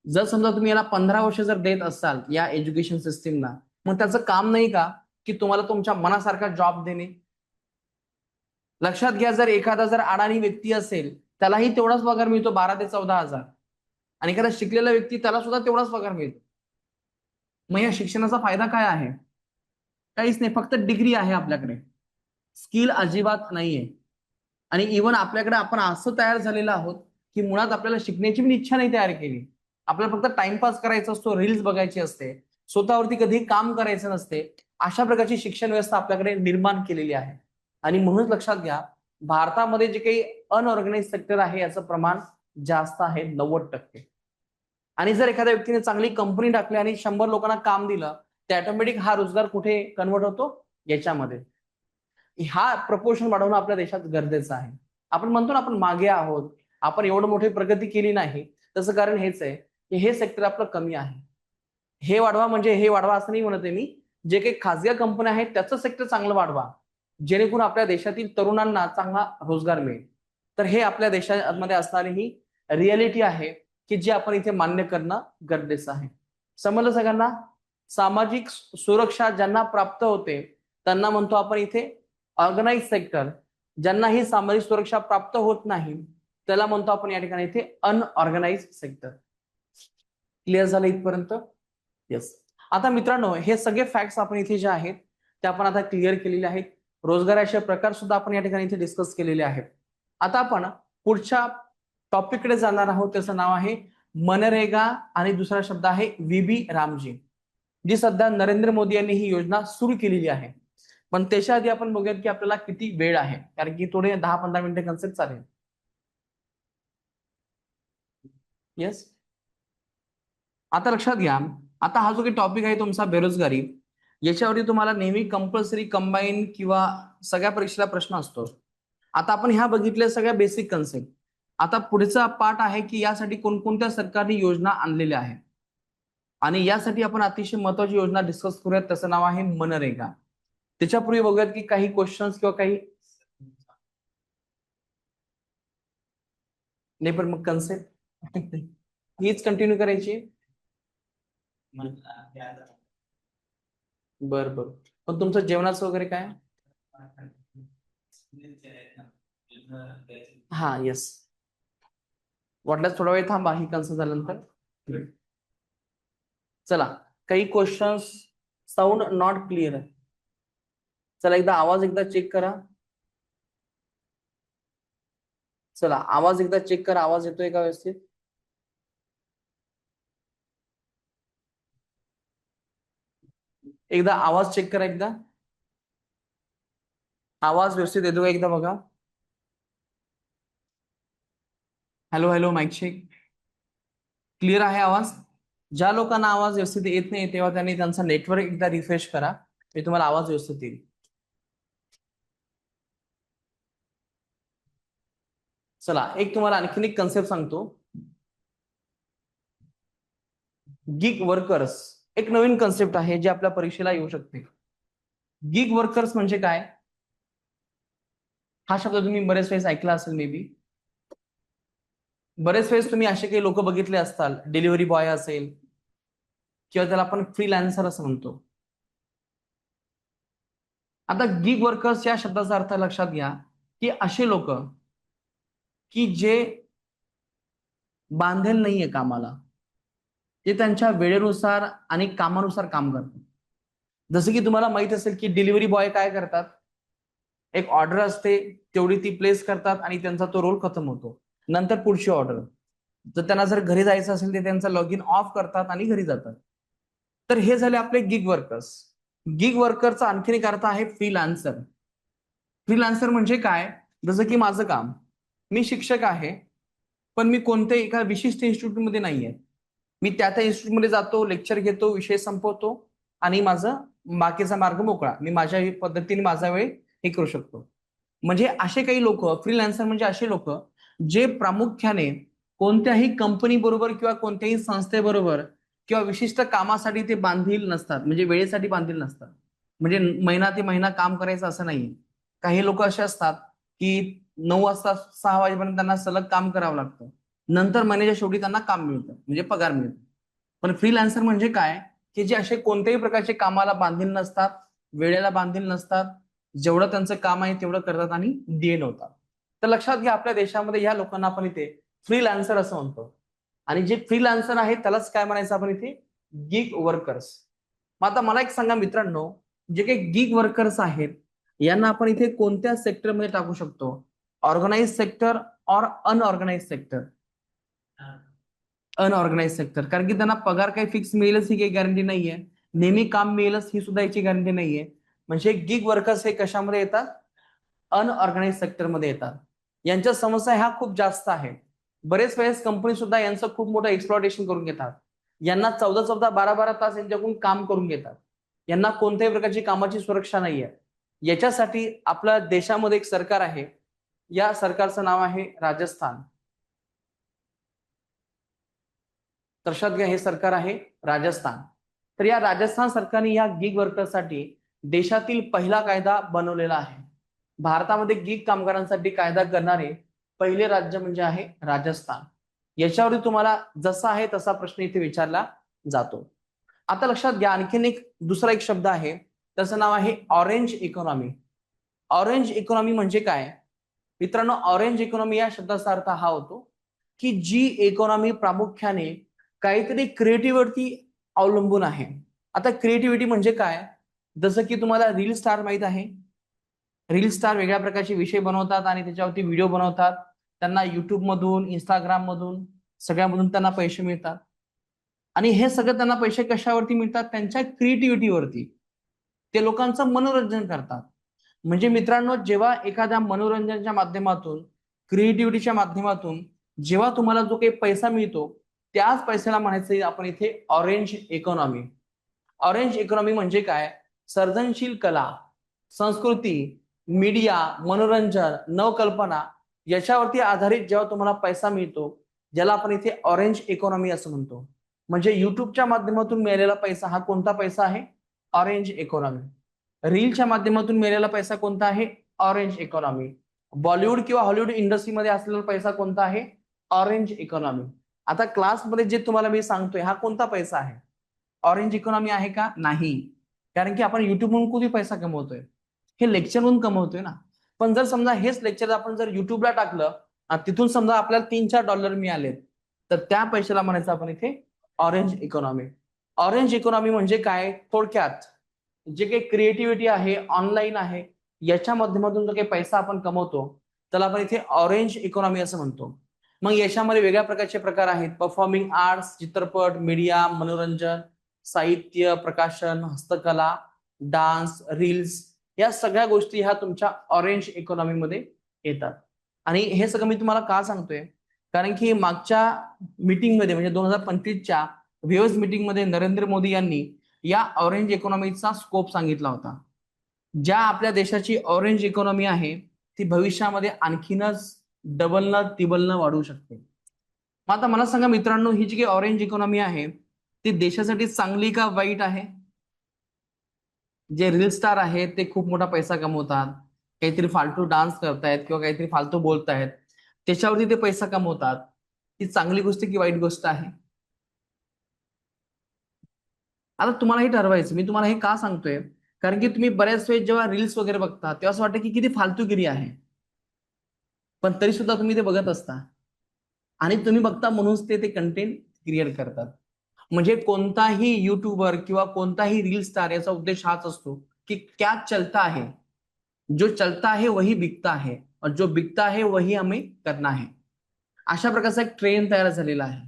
S1: जर समजा तुम्ही याला 15 वर्ष जर देत असाल या एज्युकेशन सिस्टीमला, मग त्याचं काम नाही का की तुम्हाला तुमच्या मनासारखा जॉब देणे? लक्षात घ्या, जर एखादा जर अडाणी व्यक्ती असेल, त्यालाही तेवढाच पगार मिळतो, 12 ते 14 हजार. आणि एखादा शिकलेला व्यक्ती, त्याला सुद्धा तेवढाच पगार मिळतो. मग या शिक्षणाचा फायदा काय आहे? काहीच नाही, फक्त डिग्री आहे आपल्याकडे, स्किल अजिबात नाहीये. आणि इव्हन आपल्याकडे आपण असं तयार झालेलं आहोत की मुळात आपल्याला शिकण्याची पण इच्छा नाही तयार केली. आपल्याला फक्त टाइमपास करायचा असतो, रील्स बघायची असते, स्वतःवरती कधीही काम करायचं नसते. अशा प्रकारची शिक्षण व्यवस्था आपल्याकडे निर्माण केलेली आहे. आणि म्हणूनच लक्षात घ्या, भारतामध्ये जे काही अनऑर्गनाइज सेक्टर आहे याचं प्रमाण जास्त आहे, 90%. आणि जर एखाद्या व्यक्तीने चांगली कंपनी टाकली आणि 100 लोकांना काम दिलं, तर ऑटोमॅटिक हा रोजगार कुठे कन्वर्ट होतो? याच्यामध्ये. हा प्रपोर्शन वाढवणं आपल्या देशात गरजेचं आहे. आपण म्हणतो ना, आपण मागे आहोत, आपण एवढं मोठी प्रगती केली नाही, तसं कारण हेच आहे की हे सेक्टर आपलं कमी आहे. हे वाढवा म्हणजे हे वाढवा असं नाही म्हणत आहे मी. जे काही खाजगी कंपन्या आहेत त्याचं सेक्टर चांगलं वाढवा, जेणेकरून आपल्या देशातील तरुणांना चांगला रोजगार मिळेल. तर हे आपल्या देशामध्ये असणारी ही रियालिटी आहे की जी आपण इथे मान्य करणं गरजेचं आहे. समजलं सगळ्यांना? सामाजिक सुरक्षा ज्यांना प्राप्त होते त्यांना म्हणतो आपण इथे ऑर्गनाइज सेक्टर. ज्यांना ही सामाजिक सुरक्षा प्राप्त होत नाही त्याला म्हणतो आपण या ठिकाणी इथे अनऑर्गनाइज सेक्टर. क्लिअर झालं इथपर्यंत? येस. आता मित्रांनो, हे सगळे फॅक्ट्स आपण इथे जे आहेत ते आपण आता क्लिअर केलेले आहेत. रोजगाराचे प्रकार सुद्धा आपण या ठिकाणी इथे डिस्कस केलेले आहेत. आता आपण पुढच्या टॉपिककडे जाणार आहोत. त्याचं नाव आहे मनरेगा आणि दुसरा शब्द आहे VB रामजी, जी सध्या नरेंद्र मोदी यांनी ही योजना सुरू केलेली आहे. पण त्याच्या आधी आपण बघूयात की आपल्याला किती वेळ आहे, कारण की थोडे 10-15 मिनिटं कन्सेप्ट चालेल. येस. आता लक्षात घ्या, आता हा जो काही टॉपिक आहे तुमचा बेरोजगारी, याच्यावरती तुम्हाला नेहमी कंपल्सरी कंबाईन किंवा सगळ्या परीक्षेला प्रश्न असतो. आता आपण ह्या बघितल्या सगळ्या बेसिक कन्सेप्ट. आता पुढचा पार्ट आहे की यासाठी कोणकोणत्या सरकारने योजना आणलेल्या आहेत, आणि यासाठी आपण अतिशय महत्वाची योजना डिस्कस करूयात. त्याचं नाव आहे मनरेगा. त्याच्यापूर्वी बघूयात की काही क्वेश्चन्स किंवा काही नाही, पण मग कन्सेप्ट हीच कंटिन्यू करायची. बरं बरं. पण तुमचं जेवणाचं वगैरे काय? हा, येस. वाटल्यास थोडा वेळ थांबा ही कन्सेप्ट झाल्यानंतर. चला, काही क्वेश्चन्स साऊंड नॉट क्लिअर आहे. चला, एकदा आवाज एकदा चेक करा. चला, आवाज एकदा चेक करा, आवाज येतोय का व्यवस्थित? एकदा आवाज चेक करा. एकदा आवाज व्यवस्थित येतो का एकदा बघा. Hello hello, mike check. Clear आहे आवाज? ज्या लोकांना आवाज व्यवस्थित येत नाही तेव्हा त्यांनी त्यांचा नेटवर्क एकदा रिफ्रेश करा, मी तुम्हाला आवाज व्यवस्थित येईल. चला, एक तुम्हाला आणखीन एक कन्सेप्ट सांगतो. गिग वर्कर्स एक नवीन कन्सेप्ट आहे जे आपल्या परीक्षेला येऊ शकते. गिग वर्कर्स म्हणजे काय? हा शब्द तुम्ही बरेच वेळेस ऐकला असेल मे बी. बरेच वेळेस तुम्ही असे काही लोक बघितले असताल, डिलिव्हरी बॉय असेल किंवा त्याला आपण फ्रीलॅन्सर असं म्हणतो. आता गिग वर्कर्स या शब्दाचा अर्थ लक्षात घ्या की असे लोक की जे बांधेल नाहीये कामाला, ते त्यांच्या वेळेनुसार आणि कामानुसार काम करतात. जसं की तुम्हाला माहित असेल की डिलिव्हरी बॉय काय करतात? एक ऑर्डर असते, तेवढी ती प्लेस करतात आणि त्यांचा तो रोल खतम होतो. नंतर पुढची ऑर्डर. जर त्यांना जर घरी जायचं असेल तर त्यांचा लॉग इन ऑफ करतात आणि घरी जातात. तर हे झाले आपले गिग वर्कर्स. गिग वर्करचा आणखीन एक अर्थ आहे फ्रीलान्सर. फ्रीलान्सर म्हणजे काय? जसं की माझं काम, मी शिक्षक आहे, पण मी कोणत्याही एका विशिष्ट इन्स्टिट्यूटमध्ये नाहीये. मी त्या इन्स्टिट्यूटमध्ये जातो, लेक्चर घेतो, विषय संपवतो आणि माझं बाकीचा मार्ग मोकळा. मी माझ्या पद्धतीने माझा वेळ हे करू शकतो. म्हणजे असे काही लोक, फ्रीलान्सर म्हणजे असे लोक जे प्रामुख्याने कोणत्याही कंपनी बरोबर किंवा कोणत्याही संस्थेबरोबर किंवा विशिष्ट कामासाठी ते बांधील नसतात, म्हणजे वेळेसाठी बांधील नसतात. म्हणजे महिना ते महिना काम करायचं असं नाही. काही लोक असे असतात की 9 वाजता 6 वाजेपर्यंत त्यांना सलग काम करावं लागतं. नंतर महिन्याच्या शेवटी त्यांना काम मिळतं, म्हणजे पगार मिळतो. पण फ्रीलान्सर म्हणजे काय? की जे असे कोणत्याही प्रकारचे कामाला बांधील नसतात, वेळेला बांधील नसतात, जेवढं त्यांचं काम आहे तेवढं करतात आणि देण होतात. तर लक्षात घ्या, आपल्या देशामध्ये या लोकांना आपण इथे फ्रीलान्सर असं म्हणतो. आणि जे फ्रीलान्सर आहे त्यालाच काय म्हणायचं आपण इथे? Gig workers. मग आता मला एक सांगा मित्रांनो, जे काही गिग वर्कर्स आहेत यांना आपण इथे कोणत्या सेक्टरमध्ये टाकू शकतो? ऑर्गनाइज सेक्टर और अनऑर्गनाइज सेक्टर? Unorganise sector. कारण की त्यांना पगार काही फिक्स मिळेलच ही काही गॅरंटी नाहीये, नेहमी काम मिळेलच ही सुद्धा याची गॅरंटी नाहीये. म्हणजे गिग वर्कर्स हे कशामध्ये येतात? अनऑर्गनाइज सेक्टरमध्ये येतात. यांच्या समस्या ह्या खूप जास्त आहेत. बरेच वेळेस कंपनी सुद्धा यांचं खूप मोठं एक्सप्लॉयटेशन करून घेतात. यांना 14-14, 12-12 तास यांच्याकडून काम करून घेतात. यांना कोणत्याही प्रकारची कामाची सुरक्षा नाहीये. याच्यासाठी आपल्या देशामध्ये एक सरकार आहे, या सरकारचं नाव आहे राजस्थान. लक्षात घ्या, हे सरकार आहे राजस्थान. तर या राजस्थान सरकारने या गिग वर्कर्ससाठी देशातील पहिला कायदा बनवलेला आहे. भारतामध्ये गिग कामगारांसाठी कायदा करणारे पहिले राज्य म्हणजे आहे राजस्थान. याच्यावरती तुम्हाला जसा आहे तसा प्रश्न इथे विचारला जातो. आता लक्षात घ्या, आणखीन एक दुसरा एक शब्द आहे, त्याचं नाव आहे ऑरेंज इकॉनॉमी. ऑरेंज इकॉनॉमी म्हणजे काय मित्रांनो? ऑरेंज इकॉनॉमी या शब्दाचा अर्थ हा होतो की जी इकॉनॉमी प्रामुख्याने काहीतरी क्रिएटिव्हिटी अवलंबून आहे. आता क्रिएटिव्हिटी म्हणजे काय? जसं की तुम्हाला रील स्टार माहित आहे. रील स्टार वेगळ्या प्रकारचे विषय बनवतात आणि त्याच्यावरती व्हिडिओ बनवतात. त्यांना युट्यूब मधून, इंस्टाग्राम मधून, सगळ्यामधून त्यांना पैसे मिळतात. आणि हे सगळं त्यांना पैसे कशावरती मिळतात? त्यांच्या क्रिएटिव्हिटीवरती. ते लोकांचं मनोरंजन करतात. म्हणजे मित्रांनो, जेव्हा एखाद्या मनोरंजनाच्या माध्यमातून, क्रिएटिव्हिटीच्या माध्यमातून जेव्हा तुम्हाला जो काही पैसा मिळतो, त्याच पैशाला म्हणायचं आपण इथे ऑरेंज इकॉनॉमी. ऑरेंज इकॉनॉमी म्हणजे काय? सर्जनशील कला, संस्कृती, मीडिया, मनोरंजन, नवकल्पना याच्यावरती आधारित जेव्हा तुम्हाला पैसा मिळतो, ज्याला आपण इथे ऑरेंज इकॉनॉमी असं म्हणतो. म्हणजे युट्यूबच्या माध्यमातून मिळालेला पैसा हा कोणता पैसा आहे? Orange economy. रीलच्या माध्यमातून मिळालेला पैसा कोणता आहे? Orange economy. बॉलिवूड किंवा हॉलिवूड इंडस्ट्रीमध्ये असलेला पैसा कोणता आहे? Orange economy. आता क्लासमध्ये जे तुम्हाला मी सांगतोय हा कोणता पैसा आहे? ऑरेंज इकॉनॉमी आहे का? नाही. कारण की आपण युट्यूबवरून कुठे पैसा कमवतोय? हे लेक्चरवरून कमवतोय ना. पण जर समजा हेच लेक्चर आपण जर युट्यूबला टाकलं आणि तिथून समजा आपल्याला $3-4 मिळाले, तर त्या पैशाला म्हणायचं आपण इथे ऑरेंज इकॉनॉमी. ऑरेंज इकॉनॉमी म्हणजे काय? थोडक्यात जे काही क्रिएटिव्हिटी आहे, ऑनलाईन आहे, याच्या माध्यमातून जो काही पैसा आपण कमवतो त्याला आपण इथे ऑरेंज इकॉनॉमी असं म्हणतो. मग याच्यामध्ये वेगळ्या प्रकारचे प्रकार आहेत. परफॉर्मिंग आर्ट्स, चित्रपट, मीडिया, मनोरंजन, साहित्य, प्रकाशन, हस्तकला, डान्स, रील्स, या सगळ्या गोष्टी ह्या तुमच्या ऑरेंज इकॉनॉमीमध्ये येतात. आणि हे सगळं मी तुम्हाला का सांगतोय? कारण की मागच्या मीटिंगमध्ये म्हणजे 2025च्या व्हीओएस मीटिंगमध्ये नरेंद्र मोदी यांनी या ऑरेंज इकॉनॉमीचा स्कोप सांगितला होता. ज्या आपल्या देशाची ऑरेंज इकॉनॉमी आहे ती भविष्यामध्ये आणखीनच डबलनं तिबलनं वाढू शकते. मग आता मला सांगा मित्रांनो, ही जी काही ऑरेंज इकॉनॉमी आहे ती देशासाठी चांगली का वाईट आहे? जे रील स्टार आहेत ते खूप मोठा पैसा कमवतात, काहीतरी फालतू डान्स करतायत किंवा काहीतरी फालतू बोलतायत, त्याच्यावरती ते पैसा कमवतात. ही चांगली गोष्ट की वाईट गोष्ट आहे? आता तुम्हाला हे ठरवायचं. मी तुम्हाला हे का सांगतोय? कारण की तुम्ही बऱ्याच वेळेस जेव्हा रील्स वगैरे बघता तेव्हा असं वाटतं की किती फालतूगिरी आहे, पण तरी सुद्धा तुम्ही ते बघत असता आणि तुम्ही बघता म्हणूनच ते कंटेंट क्रिएट करतात. म्हणजे कोणताही युट्यूबर किंवा कोणताही रील स्टार याचा उद्देश हाच असतो की क्या चलता है, जो चलता है वही बिकता है और जो बिकता है वही हमें करना है. अशा प्रकारचा एक ट्रेंड तयार झालेला आहे.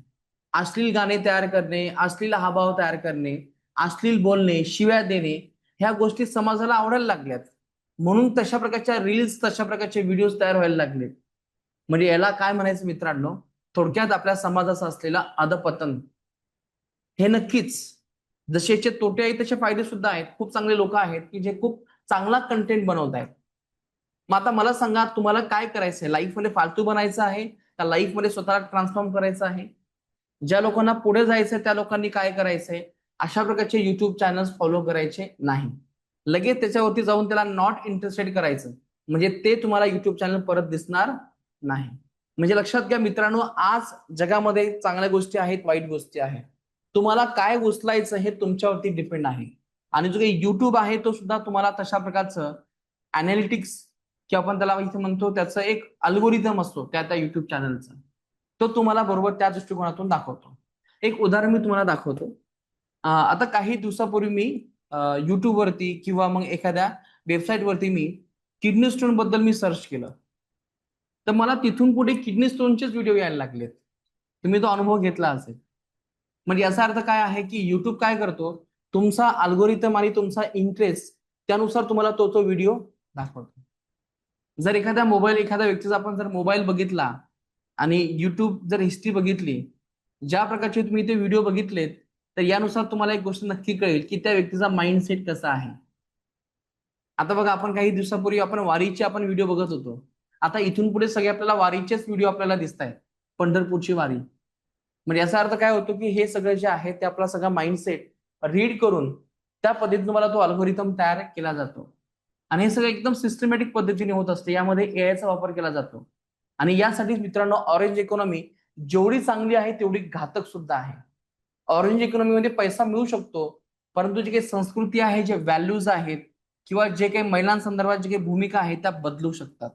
S1: अश्लील गाणे तयार करणे, अश्लील हावभाव तयार करणे, अश्लील बोलणे, शिव्या देणे, ह्या गोष्टी समाजाला आवडायला लागल्यात. म्हणून तशा प्रकारच्या रील्स, तशा प्रकारचे व्हिडिओज तयार व्हायला लागले. म्हणजे याला काय म्हणायचं मित्रांनो, थोडक्यात आपल्या समाजाचं असलेलं अधपतन. हे नक्कीच जसे याचे तोटे आहेत तसे फायदे सुद्धा आहेत. खूप चांगले लोक आहेत की जे खूप चांगला कंटेंट बनवत आहेत. मग आता मला सांगा, तुम्हाला काय करायचंय? लाईफमध्ये फालतू बनायचं आहे का लाईफमध्ये स्वतःला ट्रान्सफॉर्म करायचं आहे? ज्या लोकांना पुढे जायचंय त्या लोकांनी काय करायचंय? अशा प्रकारचे युट्यूब चॅनल्स फॉलो करायचे नाही. लगेच त्याच्यावरती जाऊन त्याला नॉट इंटरेस्टेड करायचं, म्हणजे ते तुम्हाला युट्यूब चॅनल परत दिसणार नाही. म्हणजे लक्षात घ्या मित्रांनो, आज जगामध्ये चांगल्या गोष्टी आहेत, वाईट गोष्टी आहेत. तुम्हाला काय उचलायचं हे तुमच्यावरती डिपेंड आहे. आणि जो काही युट्यूब आहे तो सुद्धा तुम्हाला तशा प्रकारचं अनालिटिक्स किंवा आपण त्याला इथे म्हणतो त्याचं एक अल्गोरिदम असतो त्या युट्यूब चॅनलचा, तो तुम्हाला बरोबर त्या दृष्टिकोनातून दाखवतो. एक उदाहरण मी तुम्हाला दाखवतो. आता काही दिवसापूर्वी मी युट्यूबवरती किंवा मग एखाद्या वेबसाईटवरती मी किडनी स्टोन बद्दल मी सर्च केलं, तर मला तिथून पुढे किडनी स्टोनचेच व्हिडिओ यायला लागलेत. तुम्ही तो अनुभव घेतला असेल. म्हणजे याचा अर्थ काय आहे की युट्यूब काय करतो, तुमचा अल्गोरिदम आणि तुमचा इंटरेस्ट त्यानुसार तुम्हाला तो तो व्हिडिओ दाखवतो. जर एखाद्या व्यक्तीचा आपण जर मोबाईल बघितला आणि युट्यूब जर हिस्ट्री बघितली, ज्या प्रकारचे तुम्ही ते व्हिडिओ बघितलेत, तर यानुसार तुम्हाला एक गोष्ट नक्की कळेल की त्या व्यक्तीचा माइंडसेट कसा आहे. आता बघा, आपण काही दिवसापूर्वी आपण वारीचे आपण व्हिडिओ बघत होतो. आता इथून पुढे सगळे आपल्याला वारीचेच व्हिडिओ आपल्याला दिसत आहेत. पंढरपूरची वारी. म्हणजे याचा अर्थ काय होतो की हे सगळं जे आहे ते आपला सगळा माइंडसेट रीड करून त्या पद्धतीने तुम्हाला तो अल्गोरिदम तयार केला जातो. आणि हे सगळं एकदम सिस्टमॅटिक पद्धतीने होत असते. यामध्ये एआयचा वापर केला जातो. आणि यासाठीच मित्रांनो, ऑरेंज इकॉनॉमी जेवढी चांगली आहे तेवढी घातक सुद्धा आहे. ऑरेंज इकॉनॉमीमध्ये पैसा मिळू शकतो, परंतु जी काही संस्कृती आहे, जे व्हॅल्यूज आहेत किंवा जे काही महिलांसंदर्भात जी काही भूमिका आहेत त्या बदलू शकतात.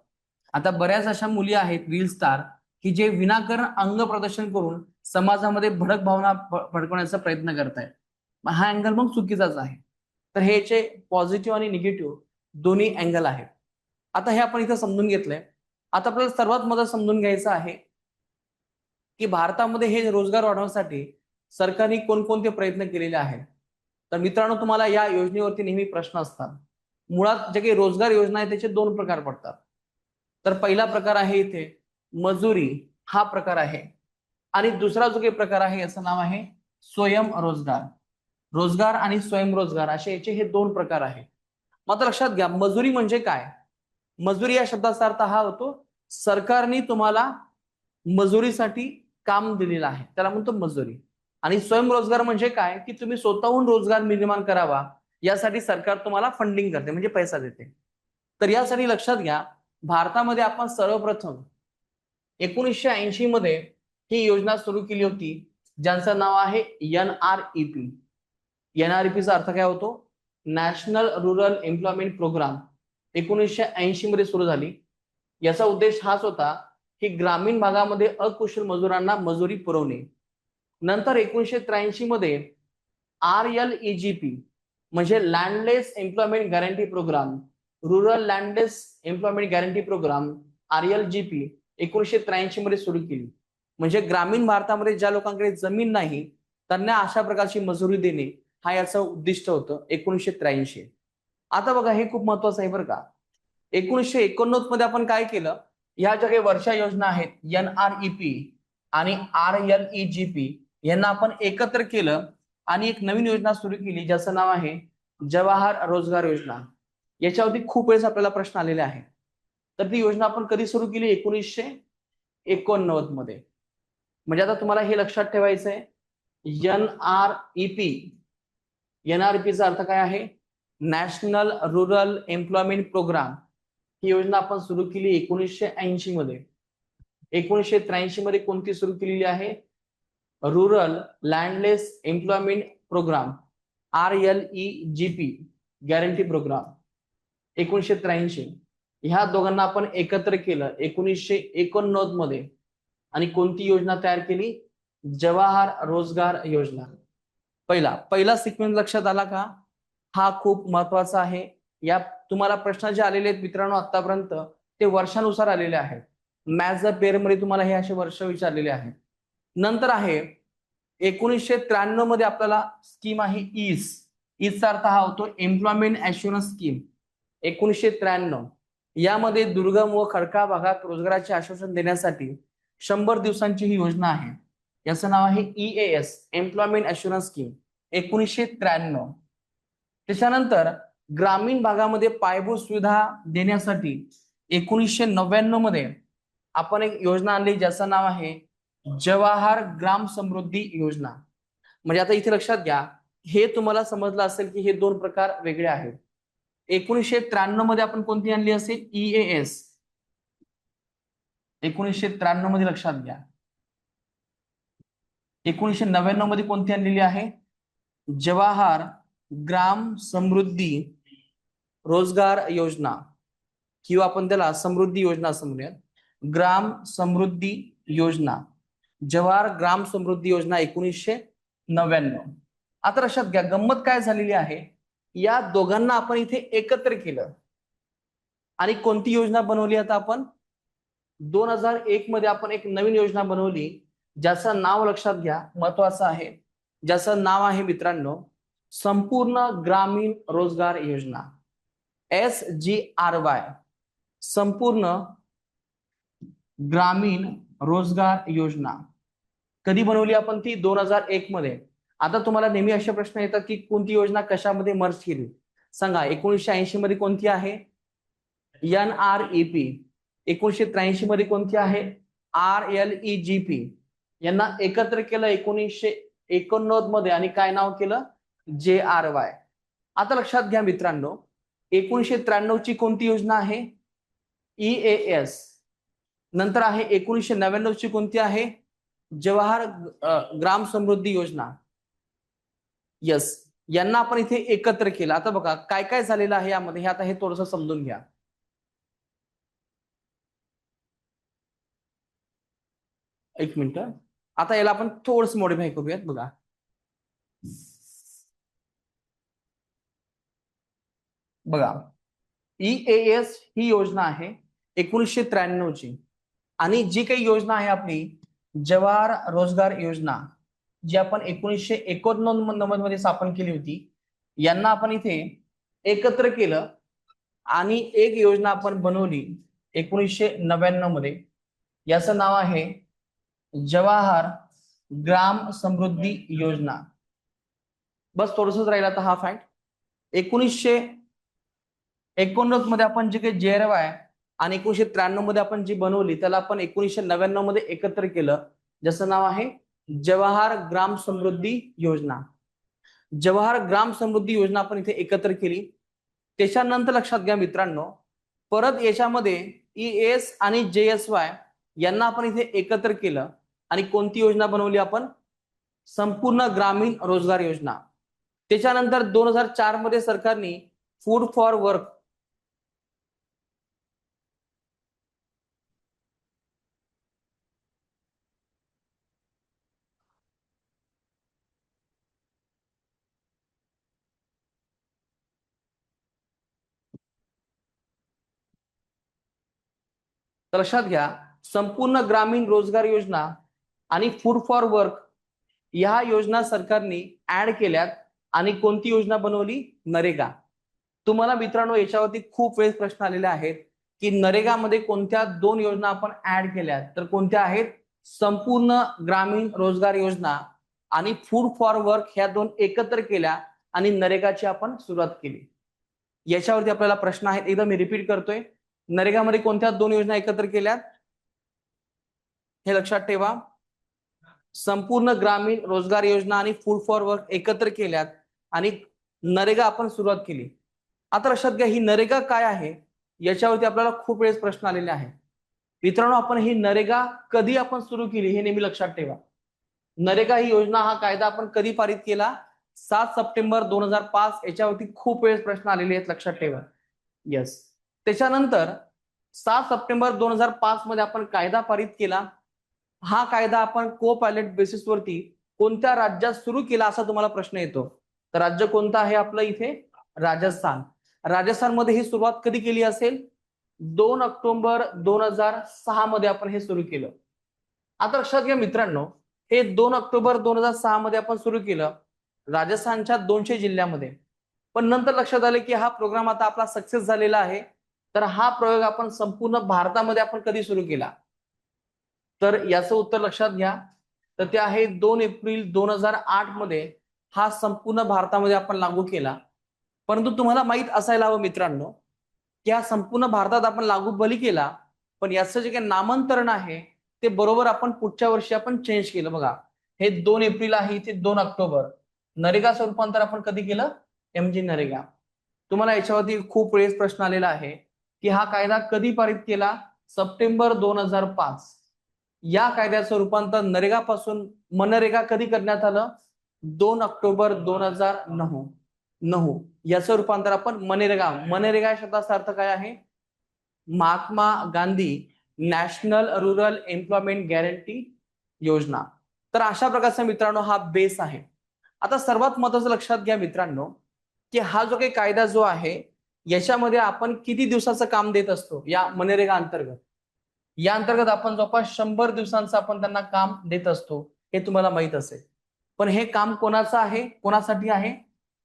S1: आता बऱ्याच अशा मुली आहेत रील स्टार की जे विनाकारण अंग प्रदर्शन करून समाजामध्ये भडक भावना भडकवण्याचा प्रयत्न करतायत. हा अँगल मग चुकीचाच आहे. तर हे याचे पॉझिटिव्ह आणि निगेटिव्ह दोन्ही अँगल आहेत. आता हे आपण इथं समजून घेतलंय. आता आपल्याला सर्वात महत्त्वाचं समजून घ्यायचं आहे की भारतामध्ये हे रोजगार वाढवण्यासाठी सरकारने कोणकोणते प्रयत्न केलेले आहेत. तर मित्रांनो, तुम्हाला या योजनेवरती नेहमी प्रश्न असतात. मुळात जे काही रोजगार योजना आहे त्याचे दोन प्रकार पडतात. तर पहिला प्रकार आहे इथे मजुरी हा प्रकार आहे, आणि दुसरा जो काही प्रकार आहे याचं नाव आहे स्वयंरोजगार. रोजगार आणि स्वयंरोजगार असे याचे हे दोन प्रकार आहेत. मात्र लक्षात घ्या, मजुरी म्हणजे काय? मजुरी या शब्दाचा अर्थ हा होतो, सरकारने तुम्हाला मजुरीसाठी काम दिलेलं आहे, त्याला म्हणतो मजुरी. आणि स्वयंरोजगार म्हणजे काय, की तुम्ही स्वतःहून रोजगार निर्माण करावा यासाठी सरकार तुम्हाला फंडिंग करते, म्हणजे पैसा देते. तर यासाठी लक्षात घ्या, भारतामध्ये आपण सर्वप्रथम 1980 मध्ये ही योजना सुरू केली होती, ज्यांचं नाव आहे NREP. NREPचा अर्थ काय होतो? National rural employment programme. 1980 मध्ये सुरू झाली. याचा उद्देश हाच होता की ग्रामीण भागामध्ये अकुशल मजुरांना मजुरी पुरवणे. नंतर 1983 मध्ये RLEGP म्हणजे landless employment guarantee program, rural landless employment guarantee program RLGP 1983 मध्ये सुरू केली. म्हणजे ग्रामीण भारतामध्ये ज्या लोकांकडे जमीन नाही त्यांना अशा प्रकारची मजुरी देणे हा याचं उद्दिष्ट होतं 1983. आता बघा, हे खूप महत्वाचं आहे बरं का. 1989 मध्ये आपण काय केलं, ह्या ज्या काही वर्षा योजना आहेत NREP आणि RLEGP यांना आपण एकत्र केलं आणि एक नवीन योजना सुरू केली ज्याचं नाव आहे जवाहर रोजगार योजना. याच्यावरती खूप वेळेस आपल्याला प्रश्न आलेले आहेत. तर ती योजना आपण कधी सुरू केली? 1989 मध्ये. म्हणजे आता तुम्हाला हे लक्षात ठेवायचं आहे, NREPचा अर्थ काय आहे? National rural employment program. ही योजना आपण सुरू केली 1980 मध्ये. 1983 मध्ये कोणती सुरू केलेली आहे? Rural landless employment program RLEGP guarantee program 1983. ह्या दोघांना आपण एकत्र केलं 1989 मध्ये आणि कोणती योजना तयार केली? जवाहर रोजगार योजना. पहिला सिक्वेन्स लक्षात आला का? हा खूप महत्वाचा आहे. या तुम्हाला प्रश्न जे आलेले आहेत मित्रांनो आतापर्यंत ते वर्षानुसार आलेले आहेत. मॅथ्स द पेअर मध्ये तुम्हाला हे असे वर्ष विचारलेले आहेत. नंतर आहे 1993 मध्ये आपल्याला स्कीम आहे ईजचा अर्थ हा होतो एम्प्लॉयमेंट ऍश्युरन्स स्कीम. 1993 यामध्ये दुर्गम व खडकाळ भागात रोजगाराचे आश्वासन देण्यासाठी 100 दिवसांची ही योजना आहे. याचं नाव आहे EAS एम्प्लॉयमेंट ऍश्युरन्स स्कीम 1993. त्याच्यानंतर ग्रामीण भागामध्ये पायाभूत सुविधा देण्यासाठी 1999 मध्ये आपण एक योजना आणली ज्याचं नाव आहे जवाहर ग्राम समृद्धी योजना. म्हणजे आता इथे लक्षात घ्या, हे तुम्हाला समजलं असेल की हे दोन प्रकार वेगळे आहेत. 1993 मध्ये आपण कोणती आणली असेल EAS. 1993 मध्ये लक्षात घ्या. 1999 मध्ये कोणती आणलेली आहे जवाहर ग्राम समृद्धी रोजगार योजना किंवा आपण त्याला समृद्धी योजना असं म्हणूयात. ग्राम समृद्धी योजना जवाहर ग्राम समृद्धी योजना 1999. आता लक्षात घ्या गंमत काय झालेली आहे, या दोघांना आपण इथे एकत्र केलं आणि कोणती योजना बनवली आता आपण 2001 मध्ये आपण एक नवीन योजना बनवली ज्याचं नाव लक्षात घ्या महत्वाचं आहे, ज्याचं नाव आहे मित्रांनो संपूर्ण ग्रामीण रोजगार योजना SGRY संपूर्ण ग्रामीण रोजगार योजना. कधी बनवली आपण ती 2001 मध्ये. आता तुम्हाला नेहमी असे प्रश्न येतात की कोणती योजना कशामध्ये मर्ज केली सांगा. 1980 मध्ये कोणती आहे NREP. 1983 मध्ये कोणती आहे RLEGP. यांना एकत्र केलं 1989 मध्ये आणि काय नाव केलं JRY. आता लक्षात घ्या मित्रांनो 1993 ची कोणती योजना आहे EAS. नंतर आहे 1999 ची कोणती आहे जवाहर ग्राम समृद्धी योजना. यस, यांना आपण इथे एकत्र केलं. आता बघा काय काय झालेलं आहे यामध्ये हे आता हे थोडंसं समजून घ्या. एक मिनिट, आता याला आपण थोडंसं मॉडिफाय करूयात. बघा बघा EAS ही योजना आहे 1993 ची आणि जी काही योजना आहे आपली जवाहर रोजगार योजना जी आपण 1989 मध्ये स्थापन केली होती, यांना आपण इथे एकत्र केलं आणि एक योजना आपण बनवली 1999 मध्ये. याचं नाव आहे जवाहर ग्राम समृद्धी योजना. बस थोडंसंच राहिला आता हा फॅक्ट. 1989 मध्ये आपण जे काही JRY आणि 1993 मध्ये आपण जी बनवली त्याला आपण 1999 मध्ये एकत्र केलं ज्याचं नाव आहे जवाहर ग्राम समृद्धी योजना. जवाहर ग्राम समृद्धी योजना आपण इथे एकत्र केली. त्याच्यानंतर लक्षात घ्या मित्रांनो परत याच्यामध्ये EAS आणि JSY यांना आपण इथे एकत्र केलं आणि कोणती योजना बनवली आपण संपूर्ण ग्रामीण रोजगार योजना. त्याच्यानंतर 2004 मध्ये सरकारने फूड फॉर वर्क लक्षात घ्या संपूर्ण ग्रामीण रोजगार योजना आणि फूड फॉर वर्क या योजना सरकारने ऍड केल्यात आणि कोणती योजना बनवली नरेगा. तुम्हाला मित्रांनो याच्यावरती खूप वेळेस प्रश्न आलेले आहेत की नरेगामध्ये कोणत्या दोन योजना आपण ऍड केल्यात, तर कोणत्या आहेत संपूर्ण ग्रामीण रोजगार योजना आणि फूड फॉर वर्क ह्या दोन एकत्र केल्या आणि नरेगाची आपण सुरुवात केली. याच्यावरती आपल्याला प्रश्न आहेत, एकदा मी रिपीट करतोय. नरेगामध्ये कोणत्या दोन योजना एकत्र केल्यात हे लक्षात ठेवा. संपूर्ण ग्रामीण रोजगार योजना आणि फूड फॉर वर्क एकत्र केल्यात आणि नरेगा आपण सुरुवात केली. आता लक्षात घ्या ही नरेगा काय आहे याच्यावरती आपल्याला खूप वेळेस प्रश्न आलेले आहेत. मित्रांनो आपण ही नरेगा कधी आपण सुरू केली हे नेहमी लक्षात ठेवा. नरेगा ही योजना हा कायदा आपण कधी पारित केला 7 सप्टेंबर 2005. याच्यावरती खूप वेळेस प्रश्न आलेले आहेत लक्षात ठेवा. यस, त्याच्यानंतर 7 सप्टेंबर 2005 मध्ये आपण कायदा पारित केला. हा कायदा आपण को पायलट बेसिसवरती कोणत्या राज्यात सुरू केला असा तुम्हाला प्रश्न येतो. तर राज्य कोणतं आहे आपलं इथे राजस्थान. राजस्थानमध्ये ही सुरुवात कधी केली असेल? 2 ऑक्टोबर 2006 मध्ये आपण हे सुरू केलं. आता लक्षात घ्या मित्रांनो, हे 2 ऑक्टोबर 2006 मध्ये आपण सुरू केलं राजस्थानच्या 200 जिल्ह्यामध्ये. पण नंतर लक्षात आलं की हा प्रोग्राम आता आपला सक्सेस झालेला आहे. तर हा प्रयोग आपण संपूर्ण भारतामध्ये आपण कधी सुरू केला? तर याचं उत्तर लक्षात घ्या. तर ते आहे 2 एप्रिल 2008 मध्ये हा संपूर्ण भारतामध्ये आपण लागू केला. परंतु तुम्हाला माहित असायला हवं मित्रांनो, की हा संपूर्ण भारतात आपण लागू भली केला, पण याचं जे काही नामांतरण आहे ते बरोबर आपण पुढच्या वर्षी आपण चेंज केलं. बघा, हे 2 एप्रिल आहे, इथे 2 ऑक्टोबर. नरेगाचं रूपांतर आपण कधी केलं? MG नरेगा. तुम्हाला याच्यावरती खूप वेळेस प्रश्न आलेला आहे की हा कायदा कधी पारित केला? सप्टेंबर 2005. या कायद्याचं रूपांतर नरेगा पासून मनरेगा कधी करण्यात आलं? 2 ऑक्टोबर 2009. याचं रूपांतर आपण मनरेगा. मनरेगा या शब्दाचा अर्थ काय आहे? Mahatma Gandhi national rural employment guarantee योजना. तर अशा प्रकारचा मित्रांनो हा बेस आहे. आता सर्वात महत्त्वाचं लक्षात घ्या मित्रांनो, की हा जो काही कायदा जो आहे याच्यामध्ये आपण किती दिवसाचं काम देत असतो या मनरेगा अंतर्गत? या अंतर्गत आपण जवळपास 100 दिवसांचं आपण त्यांना काम देत असतो, हे तुम्हाला माहित असेल. पण हे काम कोणाचं आहे? कोणासाठी आहे?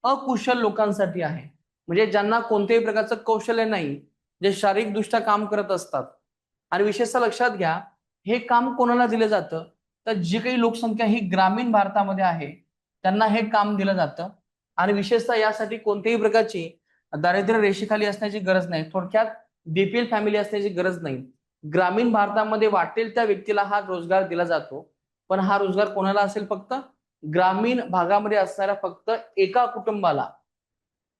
S1: अकुशल लोकांसाठी आहे. म्हणजे ज्यांना कोणत्याही प्रकारचं कौशल्य नाही, जे शारीरिकदृष्ट्या काम करत असतात. आणि विशेषतः लक्षात घ्या, हे काम कोणाला दिलं जातं? तर जी काही लोकसंख्या ही ग्रामीण भारतामध्ये आहे त्यांना हे काम दिलं जातं. आणि विशेषतः यासाठी कोणत्याही प्रकारची दारिद्र्य रेषेखाली असण्याची गरज नाही. थोडक्यात बीपीएल फॅमिली असण्याची गरज नाही. ग्रामीण भारतामध्ये वाटेल त्या व्यक्तीला हा रोजगार दिला जातो. पण हा रोजगार कोणाला असेल? फक्त ग्रामीण भागामध्ये असणाऱ्या फक्त एका कुटुंबाला.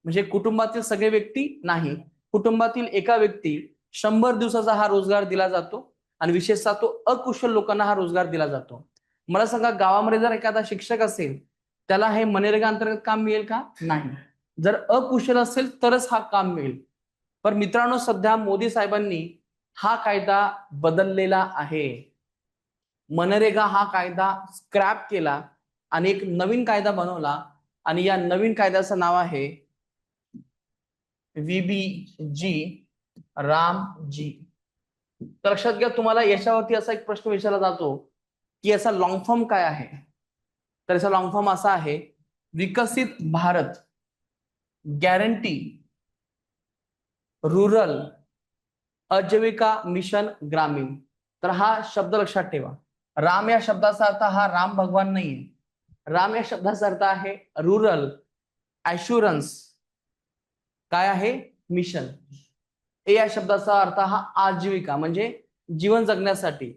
S1: म्हणजे कुटुंबातील सगळे व्यक्ती नाही, कुटुंबातील एका व्यक्ती 100 दिवसाचा हा रोजगार दिला जातो. आणि विशेषतः तो अकुशल लोकांना हा रोजगार दिला जातो. मला सांगा, गावामध्ये जर एखादा शिक्षक असेल त्याला हे मनरेगा अंतर्गत काम मिळेल का? नाही. जर अकुशल असेल तरच हा काम मिळेल. पण मित्रांनो, सध्या मोदी साहेबांनी हा कायदा बदललेला आहे. मनरेगा हा कायदा स्क्रॅप केला आणि एक नवीन कायदा बनवला. आणि या नवीन कायद्याचं नाव आहे VBG रामजी. तर लक्षात घ्या, तुम्हाला याच्यावरती असा एक प्रश्न विचारला जातो की याचा लॉंग फॉर्म काय आहे? तर याचा लॉंग फॉर्म असा आहे, विकसित भारत गॅरंटी रूरल आजीविका मिशन ग्रामीण. तर हा शब्द लक्षात ठेवा. राम या शब्दाचा अर्थ हा राम भगवान नाहीये. राम या शब्दाचा अर्थ आहे रूरल ऍश्युरन्स. काय आहे? मिशन. ए या शब्दाचा अर्थ हा आजीविका म्हणजे जीवन जगण्यासाठी.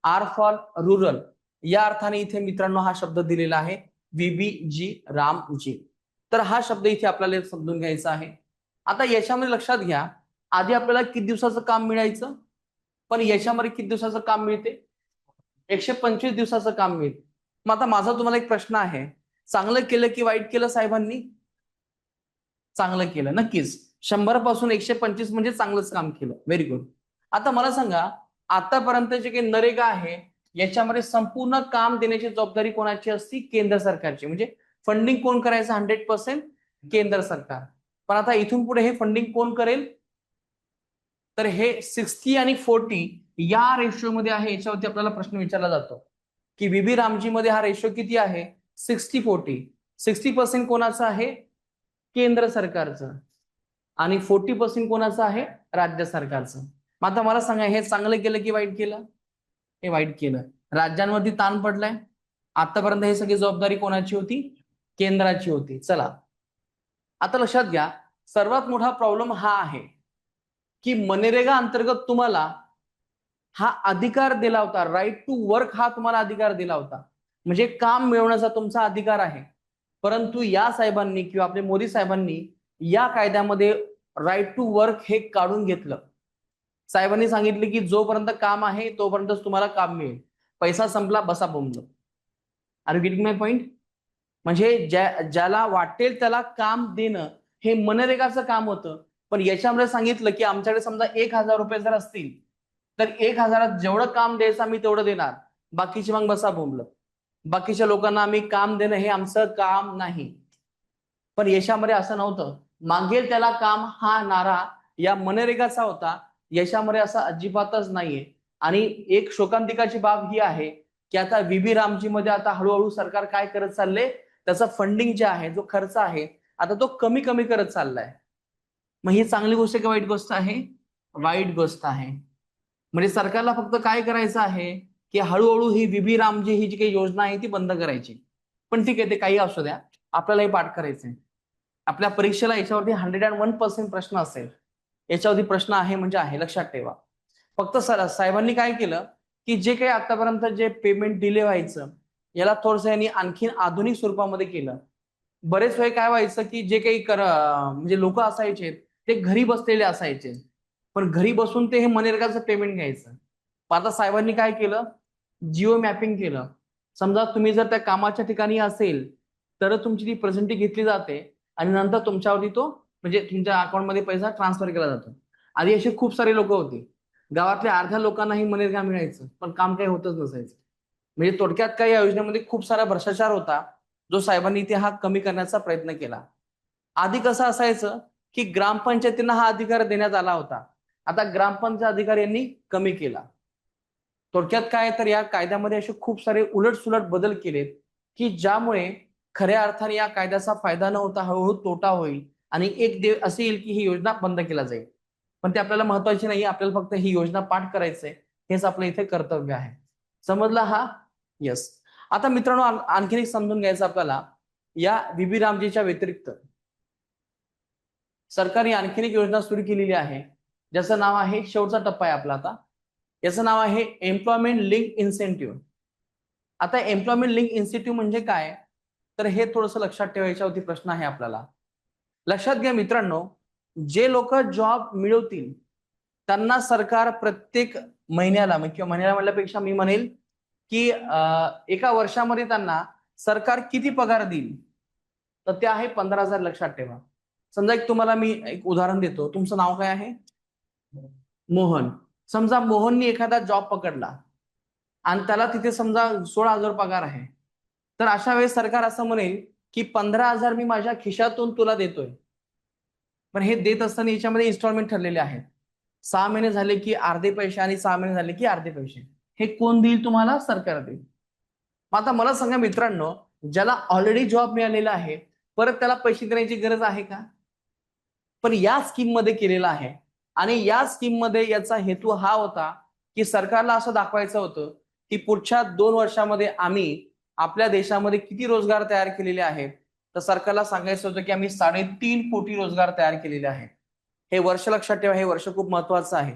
S1: आर फॉर रुरल या अर्थाने इथे मित्रांनो हा शब्द दिलेला आहे VBG रामजी. तर हा शब्द इथे आपल्याला समजून घ्यायचा आहे. आता याच्यामध्ये लक्षात घ्या, आधी आपल्याला किती दिवसाचं काम मिळायचं, पण याच्यामध्ये किती दिवसाचं काम मिळते? 125 दिवसाचं काम मिळते. मग आता माझा तुम्हाला एक प्रश्न आहे, चांगलं केलं की वाईट केलं साहेबांनी? चांगलं केलं, नक्कीच. 100 पासून 125 म्हणजे चांगलंच काम केलं. Very good. आता मला सांगा, आतापर्यंत जे काही नरेगा आहे याच्यामध्ये संपूर्ण काम देण्याची जबाबदारी कोणाची असती? केंद्र सरकारची. म्हणजे फंडिंग कोण करायचं? 100% केंद्र सरकार. पण आता इथून पुढे हे फंडिंग कोण करेल? तर हे 60 आणि 40 या रेशो मध्ये आहे. याच्यावरती आपल्याला प्रश्न विचारला जातो की VB रामजी मध्ये हा रेशो किती आहे? 60-40. 60% कोणाचं आहे? केंद्र सरकारचं. आणि 40% कोणाचं आहे? राज्य सरकारचं. मग आता मला सांगा, हे चांगलं केलं की वाईट केलं? हे वाईट केलं. राज्यांवरती ताण पडलाय. आतापर्यंत हे सगळी जबाबदारी कोणाची होती? केंद्राची होती. चला, आता लक्षात घ्या, सर्वात मोठा प्रॉब्लेम हा आहे की मनरेगा अंतर्गत तुम्हाला हा अधिकार दिला होता, राईट टू वर्क हा तुम्हाला अधिकार दिला होता. म्हणजे काम मिळवण्याचा तुमचा अधिकार आहे. परंतु या साहेबांनी किंवा आपले मोदी साहेबांनी या कायद्यामध्ये राईट टू वर्क हे काढून घेतलं. साहेबांनी सांगितले की जोपर्यंत काम आहे तोपर्यंतच तुम्हाला काम मिळेल. पैसा संपला, बसा बोंबलत. Are you getting my point? म्हणजे ज्याला वाटेल त्याला काम देणं हे मनरेगाचं काम होतं. पण याच्यामध्ये सांगितलं की आमच्याकडे समजा 1000 रुपये जर असतील तर 1000 जेवढं काम द्यायचं आम्ही तेवढं देणार, बाकीची मग बसा बोंबलत. बाकीच्या लोकांना आम्ही काम देणं हे आमचं काम नाही. पण याच्यामध्ये असं नव्हतं. मागेल त्याला काम हा नारा या मनरेगाचा होता. याच्यामध्ये असं अजिबातच नाहीये. आणि एक शोकांतिकाची बाब ही आहे की आता VB रामजी मध्ये आता हळूहळू सरकार काय करत चाललंय, त्याचा फंडिंग जे आहे, जो खर्च आहे, आता तो कमी कमी करत चाललाय. मग ही चांगली गोष्ट आहे का वाईट गोष्ट आहे? वाईट गोष्ट आहे. म्हणजे सरकारला फक्त काय करायचं आहे की हळूहळू ही VB रामजी ही जी काही योजना आहे ती बंद करायची. पण ठीक आहे, ते काही असू द्या, आपल्याला हे पाठ करायचंय. आपल्या परीक्षेला याच्यावरती 101% प्रश्न असेल. याच्यावरती प्रश्न आहे म्हणजे आहे, लक्षात ठेवा. फक्त साहेबांनी काय केलं की जे काही आतापर्यंत जे पेमेंट डिले व्हायचं, याला थोडंसं यांनी आणखीन आधुनिक स्वरूपामध्ये केलं. बरेच वेळ काय व्हायचं की जे काही म्हणजे लोक असायचे ते घरी बसलेले असायचे, पण घरी बसून ते हे मनरेगाचं पेमेंट घ्यायचं. आता साहेबांनी काय केलं, जिओ मॅपिंग केलं. समजा तुम्ही जर त्या कामाच्या ठिकाणी असेल तर तुमची ती प्रेझेंटी घेतली जाते आणि नंतर तुमच्यावरती तो म्हणजे तुमच्या अकाउंटमध्ये पैसा ट्रान्सफर केला जातो. आधी असे खूप सारे लोक होते, गावातल्या अर्ध्या लोकांनाही मनरेगा मिळायचं पण काम काही होतच नसायचं. म्हणजे थोडक्यात काय, या योजनेमध्ये खूप सारा भ्रष्टाचार होता, जो साहेबांनी इथे हा कमी करण्याचा प्रयत्न केला. आधी कसं असायचं की ग्रामपंचायतींना हा अधिकार देण्यात आला होता, आता ग्रामपंचायत अधिकार यांनी कमी केला. थोडक्यात काय तर या कायद्यामध्ये असे खूप सारे उलटसुलट बदल केलेत की ज्यामुळे खऱ्या अर्थाने या कायद्याचा फायदा न होता हळूहळू तोटा होईल आणि एक देव असे येईल की ही योजना बंद केला जाईल. पण ते आपल्याला महत्वाची नाही, आपल्याला फक्त ही योजना पाठ करायचंय, हेच आपलं इथे कर्तव्य आहे. समजला हा? येस. आता मित्रांनो, आणखीन एक समजून घ्यायचं आपल्याला, या VB रामजीच्या व्यतिरिक्त सरकारने आणखीन एक योजना सुरू केलेली आहे, ज्याचं नाव आहे, शेवटचा टप्पा आहे आपला आता, याचं नाव आहे एम्प्लॉयमेंट लिंक इन्सेंटिव्ह. आता एम्प्लॉयमेंट लिंक इन्सेंटिव्ह म्हणजे काय, तर हे थोडंसं लक्षात ठेवायच्यावरती प्रश्न आहे आपल्याला. लक्षात घ्या मित्रांनो, जे लोक जॉब मिळवतील त्यांना सरकार प्रत्येक महिन्याला किंवा महिन्याला म्हणल्यापेक्षा मी म्हणेल की एका वर्षामध्ये त्यांना सरकार किती पगार देईल, तर ते आहे 15,000. लक्षात ठेवा. समजा एक तुम्हाला मी एक उदाहरण देतो. तुमचं नाव काय आहे? मोहन. समजा मोहननी एखादा जॉब पकडला आणि त्याला तिथे समजा 16,000 पगार आहे, तर अशा वेळेस सरकार असं म्हणेल की 15,000 मी माझ्या खिशातून तुला देतोय. पण हे देत असताना याच्यामध्ये इन्स्टॉलमेंट ठरलेले आहेत. 6 महिने झाले की अर्धे पैसे आणि 6 महिने झाले की अर्धे पैसे. हे कोण देईल तुम्हाला? सरकार देईल. आता मला सांगा मित्रांनो, ज्याला ऑलरेडी जॉब मिळालेला आहे, परत त्याला पैसे देण्याची गरज आहे का? पण या स्कीम मध्ये केलेला आहे. आणि या स्कीम मध्ये याचा हेतू हा होता की सरकारला असं दाखवायचं होतं की पुढच्या 2 वर्षामध्ये आम्ही आपल्या देशामध्ये किती रोजगार तयार केलेले आहेत. तर सरकारला सांगायचं होतं की आम्ही 3.5 कोटी रोजगार तयार केलेले आहेत. हे वर्ष लक्षात ठेवा, हे वर्ष खूप महत्वाचं आहे.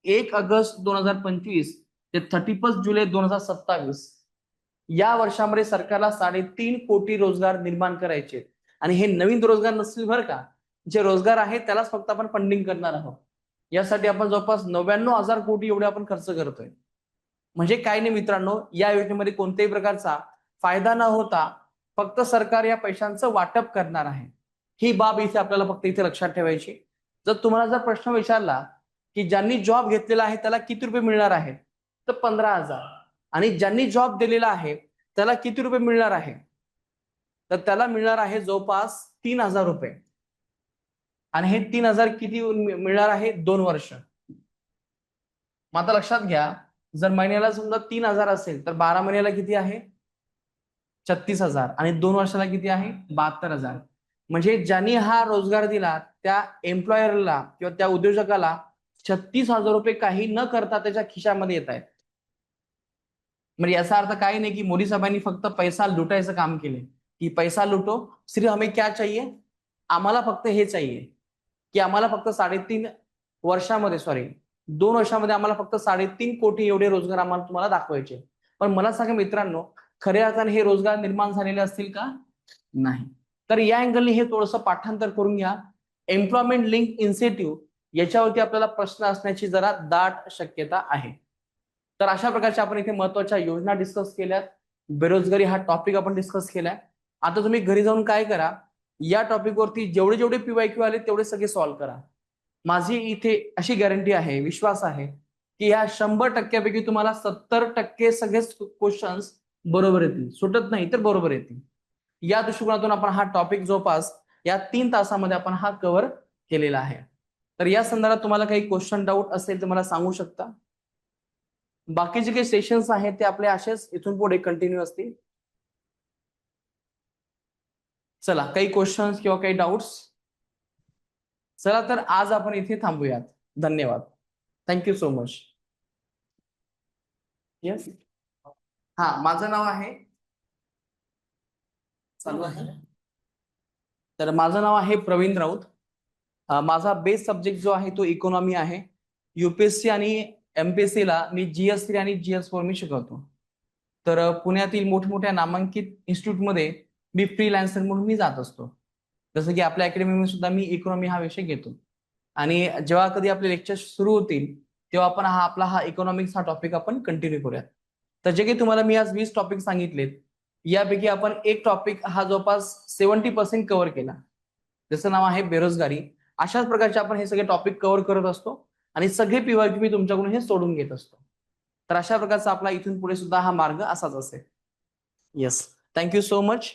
S1: 1 ऑगस्ट 2025 ते 31 जुलै 2027 या वर्षामध्ये सरकारला 3.5 कोटी रोजगार निर्माण करायचे. आणि हे नवीन रोजगार नसतील बरं का, जे रोजगार आहेत त्यालाच फक्त आपण फंडिंग करणार आहोत. यासाठी आपण जवळपास 99,000 कोटी एवढे आपण खर्च करतोय. म्हणजे काय नाही मित्रांनो, या योजनेमध्ये कोणत्याही प्रकारचा फायदा न होता फक्त सरकार या पैशांचं वाटप करणार आहे. ही बाब इथे आपल्याला फक्त इथे लक्षात ठेवायची. जर तुम्हाला जर प्रश्न विचारला की ज्यांनी जॉब घेतलेला आहे त्याला किती रुपये मिळणार आहेत, तर 15,000. आणि ज्यांनी जॉब दिलेला आहे त्याला किती रुपये मिळणार आहे, तर त्याला मिळणार आहे जवळपास 3,000 रुपये. आणि हे 3,000 किती मिळणार आहे? 2 वर्ष. मग आता लक्षात घ्या, जर महिन्याला समजा 3,000 असेल तर 12 महिन्याला किती आहे? 36,000. आणि 2 वर्षाला किती आहे? 72,000. म्हणजे ज्यांनी हा रोजगार दिला त्या एम्प्लॉयरला किंवा त्या उद्योजकाला 36,000 रुपये काही न करता त्याच्या खिशामध्ये येत आहेत. म्हणजे याचा अर्थ काही नाही की मोदी साहेबांनी फक्त पैसा लुटायचं काम केले, की पैसा लुटो, सिर्फ हमें क्या चाहिए, आम्हाला फक्त हे चाहिए की आम्हाला फक्त 3.5 वर्षामध्ये 2 वर्षामध्ये आम्हाला फक्त 3.5 कोटी एवढे रोजगार आम्हाला तुम्हाला दाखवायचे. पण मला सांगा मित्रांनो, खऱ्या अर्थाने हे रोजगार निर्माण झालेले असतील का? नाही. तर या अँगलने हे थोडंसं पाठांतर करून घ्या. एम्प्लॉयमेंट लिंक इन्सेंटिव्ह याच्यावरती आपल्याला प्रश्न असण्याची जरा दाट शक्यता आहे. तर अशा प्रकारच्या आपण इथे महत्वाच्या योजना डिस्कस केल्यात. बेरोजगारी हा टॉपिक आपण डिस्कस केलाय. आता तुम्ही घरी जाऊन काय करा, या टॉपिकवरती जेवढे जेवढे PYQ आले तेवढे सगळे सॉल्व्ह करा. माझी इथे अशी गॅरंटी आहे, विश्वास आहे की या 100% पैकी तुम्हाला 70% सगळेच क्वेश्चन्स बरोबर येतील. सुटत नाही तर बरोबर येतील. या दृष्टिकोनातून आपण हा टॉपिक जवळपास या 3 तासामध्ये आपण हा कव्हर केलेला आहे. तर या संदर्भात तुम्हाला काही क्वेश्चन डाऊट असेल तर मला सांगू शकता. बाकीचे काही सेशन्स आहेत ते आपले असेच इथून पुढे कंटिन्यू असतील. चला, काही क्वेश्चन्स किंवा काही डाऊट्स? चला तर आज आपण इथे थांबूयात. धन्यवाद. Thank you so much. येस, हा, माझं नाव आहे, चालू आहे. तर माझं नाव आहे प्रवीण राऊत. माझा बेस सब्जेक्ट जो आहे तो इकॉनॉमी आहे. युपीएससी आणि एमपीएससी ला मी GS3 आणि GS4 मी शिकवतो. तर पुण्यातील मोठमोठ्या नामांकित इन्स्टिट्यूटमध्ये मी फ्रीलान्सर म्हणून मी जात असतो. जसं की आपल्या अकॅडमीमध्ये सुद्धा मी इकॉनॉमी हा विषय घेतो. आणि जेव्हा कधी आपले लेक्चर सुरू होतील तेव्हा आपण हा इकॉनॉमिक्स हा टॉपिक आपण कंटिन्यू करूयात. तर जे काही तुम्हाला मी आज 20 टॉपिक सांगितलेत यापैकी आपण एक टॉपिक हा जवळपास 70% कव्हर केला. जसं नाव आहे बेरोजगारी. अशाच प्रकारचे आपण हे सगळे टॉपिक कव्हर करत असतो आणि सगळे PYQ मी तुमच्याकडून हे सोडून घेत असतो. तर अशा प्रकारचा आपला इथून पुढे सुद्धा हा मार्ग असाच असेल. Yes, thank you so much.